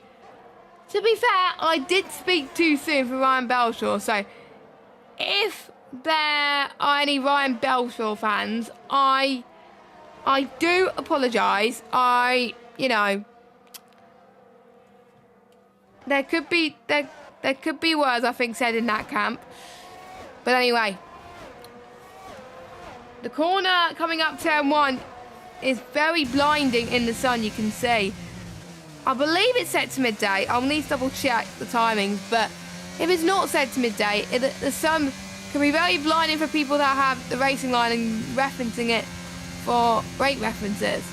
S1: to be fair, I did speak too soon for Ryan Belshaw. So if there are any Ryan Belshaw fans, I do apologise. You know, there could be words, I think, said in that camp. But anyway, the corner coming up turn 1 is very blinding in the sun, you can see. I believe it's set to midday. I'll need to double check the timings, but if it's not set to midday, the sun can be very blinding for people that have the racing line and referencing it for brake references.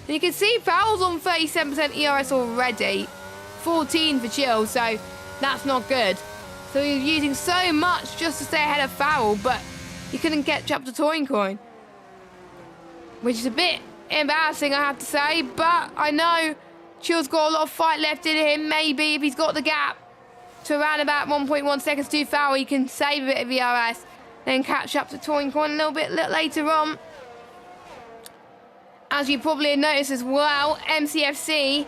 S1: And you can see Farrell's on 37% ERS already, 14 for Chill, so that's not good. So he was using so much just to stay ahead of Farrell, but he couldn't catch up to Toincoin, which is a bit embarrassing, I have to say. But I know Chill's got a lot of fight left in him. Maybe if he's got the gap to around about 1.1 seconds to Farrell, he can save a bit of ERS, then catch up to Toincoin a little bit later on. As you probably have noticed as well, MCFC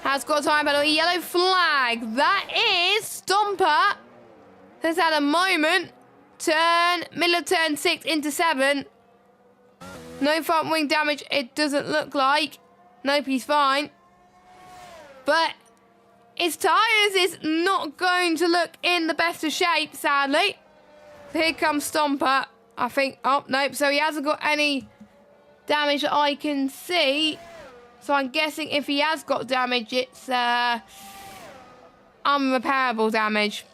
S1: has got a time penalty, yellow flag. That is Stomper. Has had a moment. Middle of turn 6 into 7. No front wing damage, it doesn't look like. Nope, he's fine. But his tyres is not going to look in the best of shape, sadly. Here comes Stomper. I think, oh, nope. So he hasn't got any damage that I can see. So I'm guessing if he has got damage, it's unrepairable damage.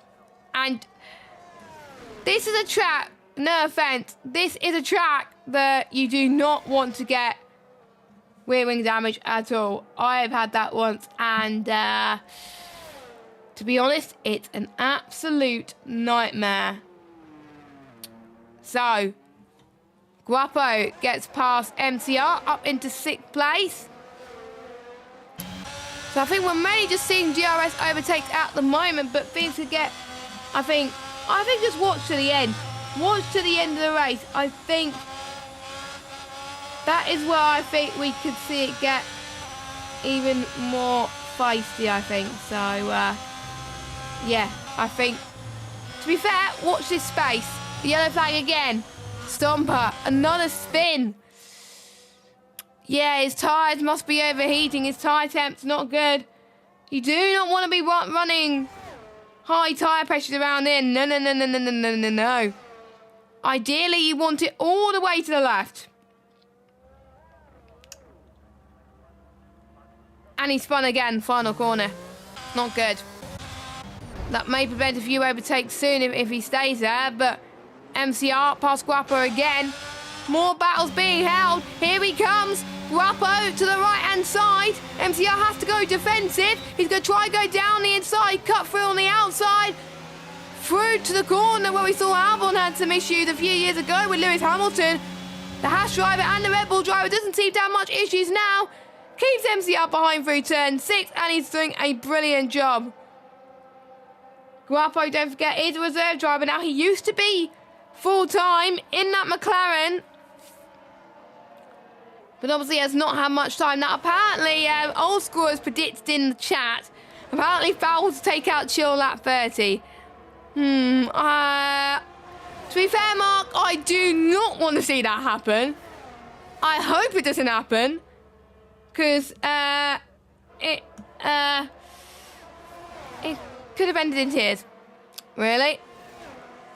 S1: And this is a track, no offence, this is a track that you do not want to get rear wing damage at all. I have had that once, and to be honest, it's an absolute nightmare. So, Guapo gets past MCR up into 6th place. So I think we're mainly just seeing DRS overtakes at the moment, but things could get, I think just watch to the end. Watch to the end of the race. I think that is where I think we could see it get even more feisty, I think. So, yeah, I think, to be fair, watch this space. The yellow flag again. Stomper, another spin. Yeah, his tyres must be overheating. His tyre temp's not good. You do not want to be running high tyre pressures around there. No, no, no, no, no, no, no, no, no. Ideally, you want it all the way to the left. And he spun again, final corner. Not good. That may prevent a few overtakes soon if he stays there, but MCR past Guapo again. More battles being held. Here he comes. Guapo to the right-hand side. MCR has to go defensive. He's going to try and go down the inside, cut through on the outside. Through to the corner where we saw Albon had some issues a few years ago with Lewis Hamilton. The Haas driver and the Red Bull driver doesn't seem to have much issues now. Keeps MCR behind through turn 6, and he's doing a brilliant job. Guapo, don't forget, is a reserve driver now. He used to be full-time in that McLaren, but obviously has not had much time. Now, apparently, Old School has predicted in the chat, apparently Fowl to take out Chill lap 30. To be fair, Mark, I do not want to see that happen. I hope it doesn't happen, because it could have ended in tears. Really?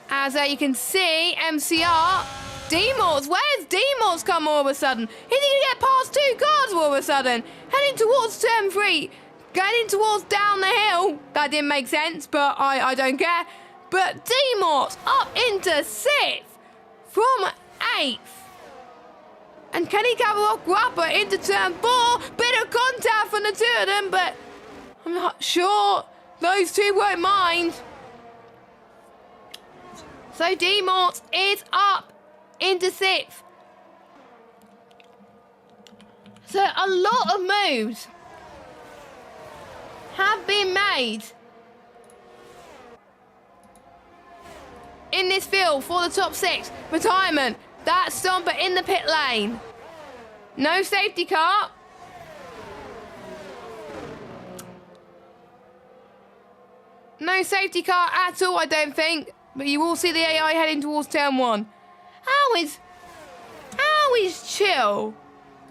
S1: As you can see, MCR, D-Morts, where's D-Morts come all of a sudden? Is he going to get past 2 cars all of a sudden? Heading towards turn 3, going towards down the hill. That didn't make sense, but I don't care. But D-Morts up into 6th from 8th. And Kenny Cavalok grabber into turn 4. Bit of contact from the 2 of them, but I'm not sure those 2 won't mind. So D-Morts is up into 6th. So a lot of moves have been made in this field for the top 6. Retirement. That's Stomper in the pit lane. No safety car. No safety car at all, I don't think. But you will see the AI heading towards turn 1. How is Chill?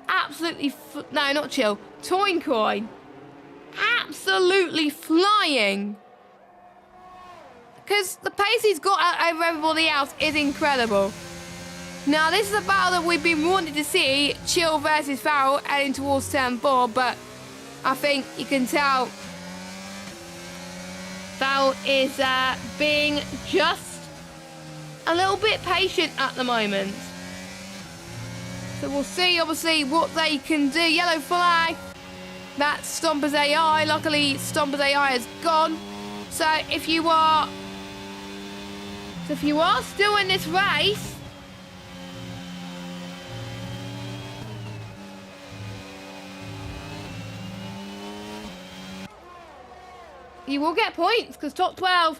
S1: Absolutely, no, not Chill. Toincoin. Absolutely flying. Because the pace he's got over everybody else is incredible. Now, this is a battle that we've been wanting to see. Chill versus Farrell heading towards turn 4. But I think you can tell Farrell is being just a little bit patient at the moment. So we'll see, obviously, what they can do. Yellow flag. That's Stomper's AI. Luckily, Stomper's AI is gone. So if you are still in this race, you will get points, because top 12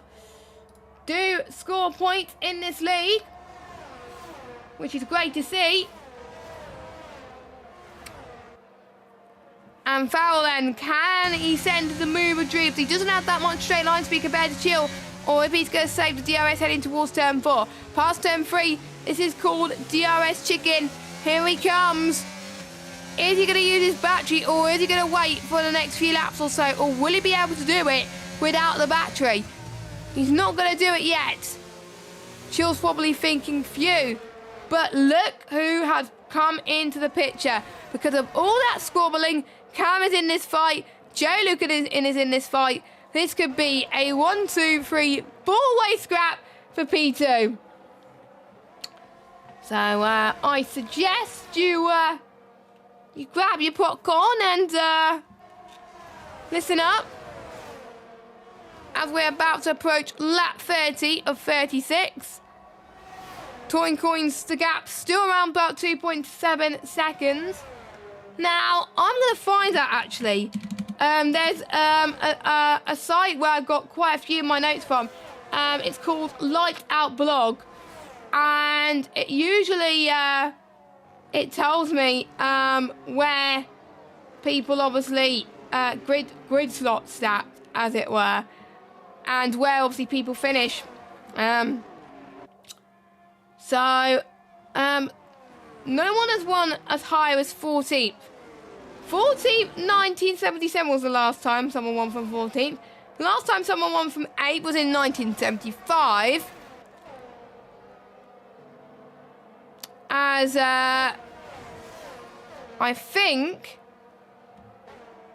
S1: do score points in this league, which is great to see. And Farrell then, can he send the move of dreams? He doesn't have that much straight line speed compared to Chill, or if he's going to save the DRS heading towards turn 4. Past turn 3, this is called DRS Chicken. Here he comes. Is he going to use his battery, or is he going to wait for the next few laps or so, or will he be able to do it without the battery? He's not going to do it yet. Chill's probably thinking, phew. But look who has come into the picture. Because of all that squabbling, Cam is in this fight. Joe Luca is in this fight. This could be a 1, 2, 3, 4-way scrap for P2. So I suggest you grab your popcorn and listen up, as we're about to approach lap 30 of 36. Toincoins, the gap still around about 2.7 seconds. Now, I'm going to find out, actually. There's a site where I've got quite a few of my notes from. It's called Light Out Blog. And it usually it tells me where people obviously grid slot stat, as it were, and where obviously people finish. No one has won as high as 14th. 14th, 1977 was the last time someone won from 14th. The last time someone won from 8th was in 1975. As I think,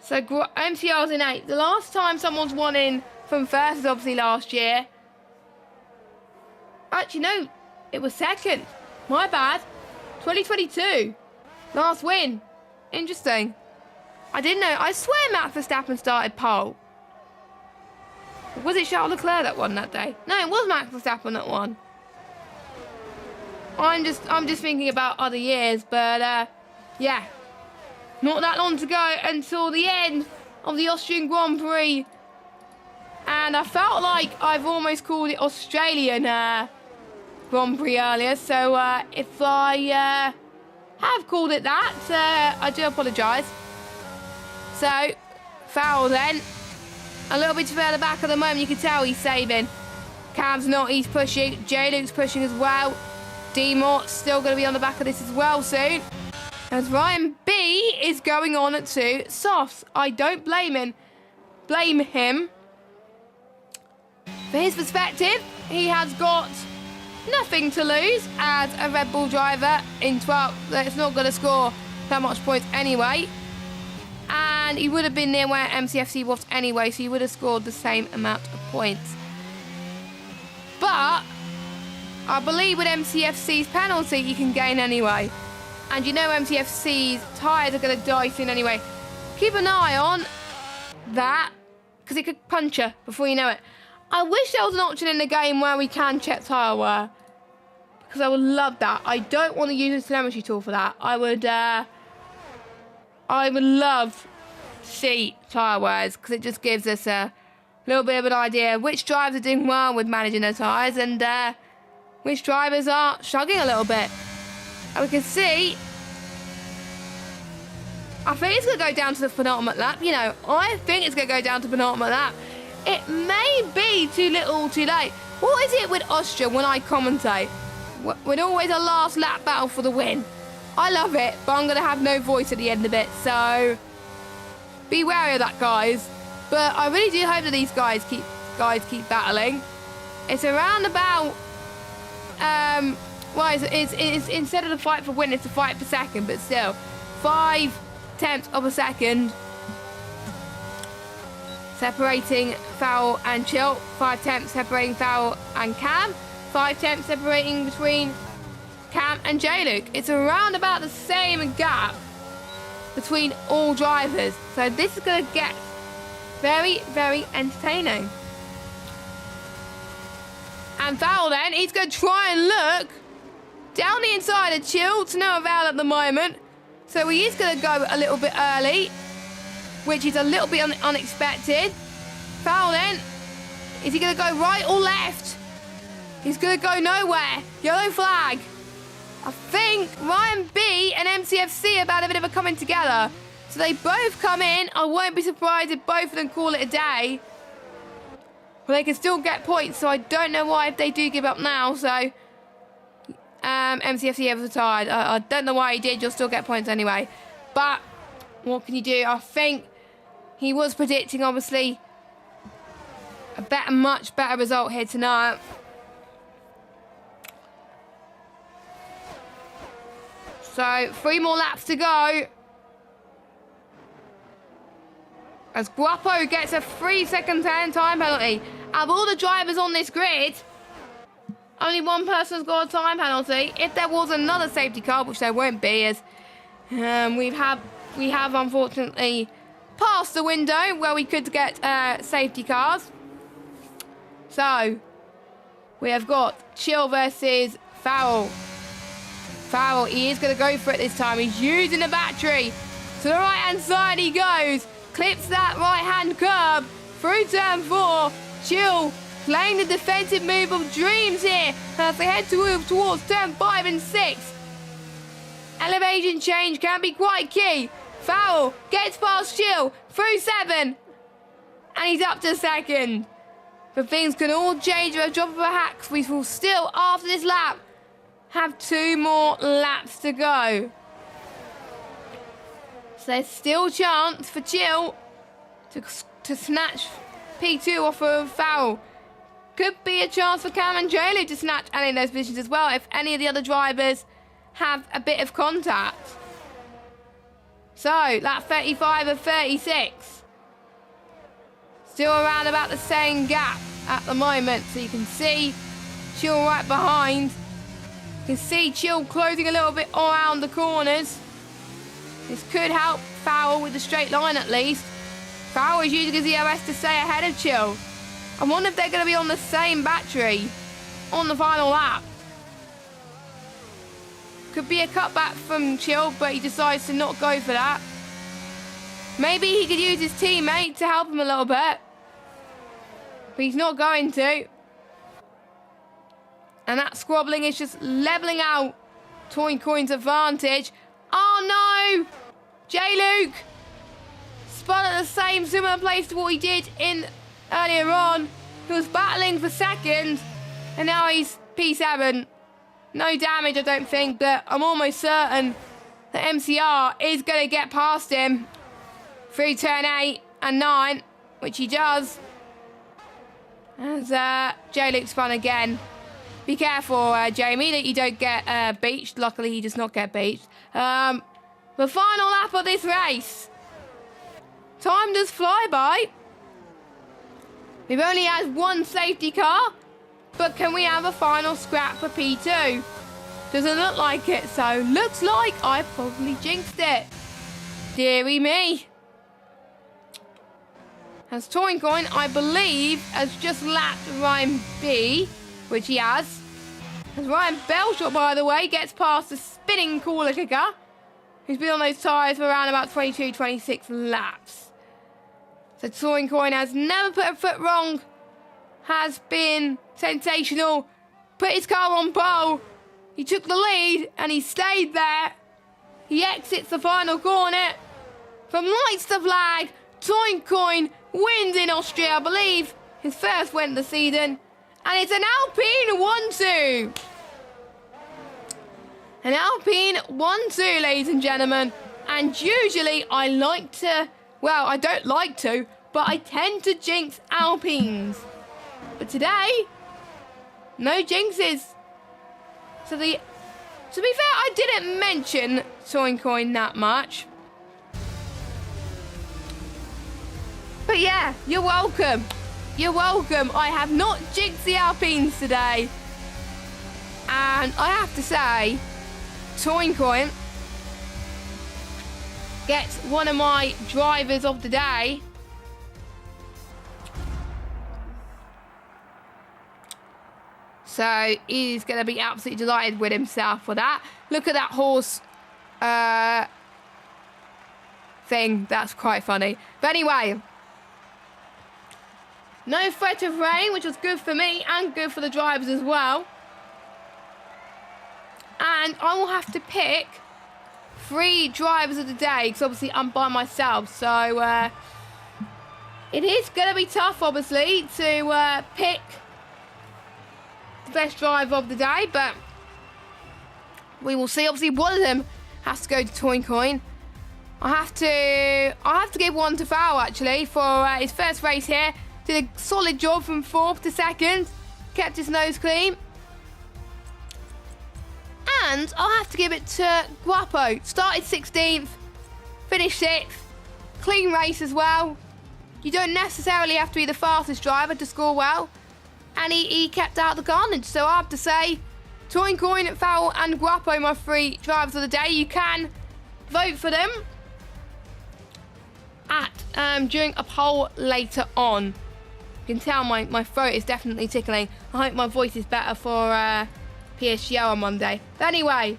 S1: so MCR was in 8th. The last time someone's won in from 1st is obviously last year. Actually, no, it was 2nd. My bad. 2022. Last win. Interesting. I didn't know. I swear Max Verstappen started pole. Was it Charles Leclerc that won that day? No, it was Max Verstappen that won. I'm just thinking about other years, but yeah. Not that long to go until the end of the Austrian Grand Prix. And I felt like I've almost called it Australian Grand Prix earlier, so if I have called it that, I do apologise. So, Farrell then, a little bit further back at the moment, you can tell he's saving. Cam's not, he's pushing. J-Luke's pushing as well. D-Mort's still going to be on the back of this as well soon. As Ryan B is going on to softs. I don't blame him. For his perspective, he has got nothing to lose as a Red Bull driver in 12th. It's not going to score that much points anyway. And he would have been near where MCFC was anyway, so he would have scored the same amount of points. But I believe with MCFC's penalty, he can gain anyway. And you know MCFC's tyres are going to die soon anyway. Keep an eye on that, because it could puncture before you know it. I wish there was an option in the game where we can check tyre wear, because I would love that. I don't want to use a telemetry tool for that. I would love to see tyre wears, because it just gives us a little bit of an idea of which drivers are doing well with managing their tyres and which drivers are struggling a little bit. And we can see, I think it's going to go down to the penultimate lap. You know, I think it's going to go down to the penultimate lap. It may be too little, too late. What is it with Austria when I commentate? With always a last lap battle for the win. I love it, but I'm going to have no voice at the end of it. So be wary of that, guys. But I really do hope that these guys keep battling. It's around about well, it's instead of the fight for win, it's a fight for second, but still 5/10 of a second separating Fowl and Chill, 5/10 separating Fowl and Cam, 5/10 separating between Cam and J-Luke. It's around about the same gap between all drivers, so this is going to get very, very entertaining. And Fowl then, he's going to try and look down the inside of Chill, to no avail at the moment. So he is going to go a little bit early, which is a little bit unexpected. Fowl then, is he going to go right or left? He's going to go nowhere. Yellow flag. I think Ryan B and MCFC have had a bit of a coming together. So they both come in. I won't be surprised if both of them call it a day. Well, they can still get points, so I don't know why if they do give up now. So MCFC ever retired. I don't know why he did. You'll still get points anyway. But what can you do? I think he was predicting, obviously, a much better result here tonight. So 3 more laps to go. As Guapo gets a 3-second time penalty. Of all the drivers on this grid, only one person's got a time penalty. If there was another safety car, which there won't be, as we have unfortunately passed the window where we could get safety cars. So we have got Chill versus Farrell. Farrell, he is going to go for it this time. He's using the battery. To the right-hand side he goes. Clips that right-hand curb through turn 4. Chill playing the defensive move of dreams here as they head towards turn 5 and 6. Elevation change can be quite key. Farrell gets past Chill through 7. And he's up to second. But things can all change with a drop of a hat. We will still, after this lap, have 2 more laps to go. So there's still chance for Chill to snatch P2 off of Farrell. Could be a chance for Cam and J-Luke to snatch any of those positions as well if any of the other drivers have a bit of contact. So, lap 35 of 36. Still around about the same gap at the moment. So you can see Chill right behind. You can see Chill closing a little bit around the corners. This could help Farrell with the straight line at least. Farrell is using his EOS to stay ahead of Chill. I wonder if they're going to be on the same battery on the final lap. Could be a cutback from Chill, but he decides to not go for that. Maybe he could use his teammate to help him a little bit. But he's not going to. And that squabbling is just levelling out Toy Coin's advantage. Oh no! J-Luke spun at the same similar place to what he did in earlier on. He was battling for second, and now he's P7. No damage, I don't think, but I'm almost certain that MCR is going to get past him through turn 8 and 9, which he does. As J-Luke spun again. Be careful, Jamie, that you don't get beached. Luckily, he does not get beached. The final lap of this race. Time does fly by. We've only had one safety car, but can we have a final scrap for P2? Doesn't look like it, so looks like I probably jinxed it. Deary me. As Toincoin, I believe, has just lapped Ryan B, which he has. As Ryan Belshot, by the way, gets past the spinning Cooler Kicker, who's been on those tyres for around about 22, 26 laps. So Toincoin has never put a foot wrong, has been sensational, put his car on pole, he took the lead and he stayed there. He exits the final corner. From lights to flag, Toincoin wins in Austria, I believe, his first win of the season. And it's an Alpine 1-2. An Alpine 1-2, ladies and gentlemen. And usually I like to, well, I don't like to, but I tend to jinx Alpines. But today, no jinxes. So to be fair, I didn't mention Toincoin that much. But yeah, you're welcome. You're welcome. I have not jinxed the Alpines today. And I have to say, Toincoin gets one of my drivers of the day. So he's going to be absolutely delighted with himself for that. Look at that horse thing. That's quite funny. But anyway, no threat of rain, which was good for me and good for the drivers as well. And I will have to pick 3 drivers of the day, because obviously I'm by myself. So it is going to be tough, obviously, to pick the best driver of the day, but we will see. Obviously, one of them has to go to Toincoin. I have to give one to Fowl, actually, for his first race here. Did a solid job from 4th to 2nd. Kept his nose clean. And I'll have to give it to Guapo. Started 16th, finished 6th. Clean race as well. You don't necessarily have to be the fastest driver to score well. And he kept out the carnage. So I have to say, Toincoin, Fowl and Guapo, my 3 drivers of the day. You can vote for them at during a poll later on. You can tell my throat is definitely tickling. I hope my voice is better for PSGO on Monday. But anyway,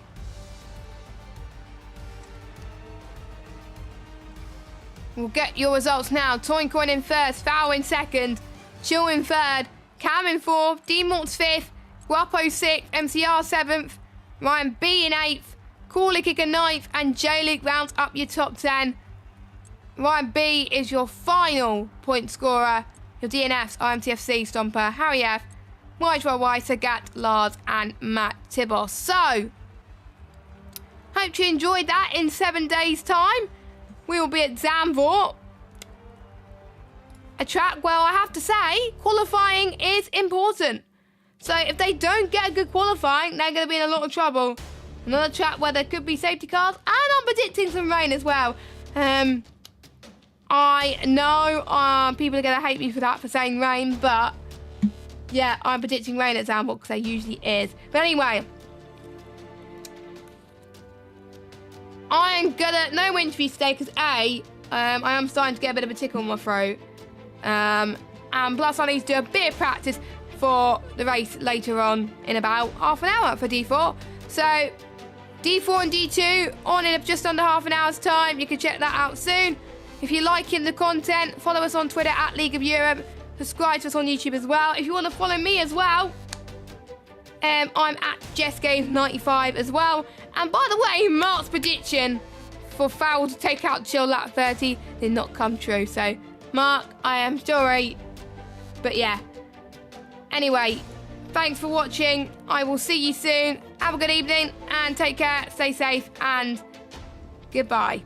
S1: we'll get your results now. Toincoin in 1st, Fowl in 2nd, Chill in 3rd, Cam in 4th, D-Mort's 5th, Guapo 6th, MCR 7th, Ryan B in 8th, Cooler Kicker 9th, and J-Luke rounds up your top 10. Ryan B is your final point scorer. Your DNFs are MTFC, Stomper, Harry F, White Sagat, Lars, and Matt Tibos. So, hope you enjoyed that. In 7 days' time, we will be at Zandvoort. A track where I have to say, qualifying is important. So if they don't get a good qualifying, they're going to be in a lot of trouble. Another track where there could be safety cars, and I'm predicting some rain as well. I know people are going to hate me for that, for saying rain, but yeah, I'm predicting rain at Zandvoort because there usually is. But anyway, I am gonna no interview today because I am starting to get a bit of a tickle in my throat. And plus I need to do a bit of practice for the race later on in about half an hour for D4. So D4 and D2 on in just under half an hour's time. You can check that out soon. If you're liking the content, follow us on Twitter at League of Europe. Subscribe to us on YouTube as well. If you want to follow me as well, I'm at JessGames95 as well. And by the way, Mark's prediction for Fowl to take out Chill lap 30 did not come true. So, Mark, I am sorry. But yeah. Anyway, thanks for watching. I will see you soon. Have a good evening and take care. Stay safe and Goodbye.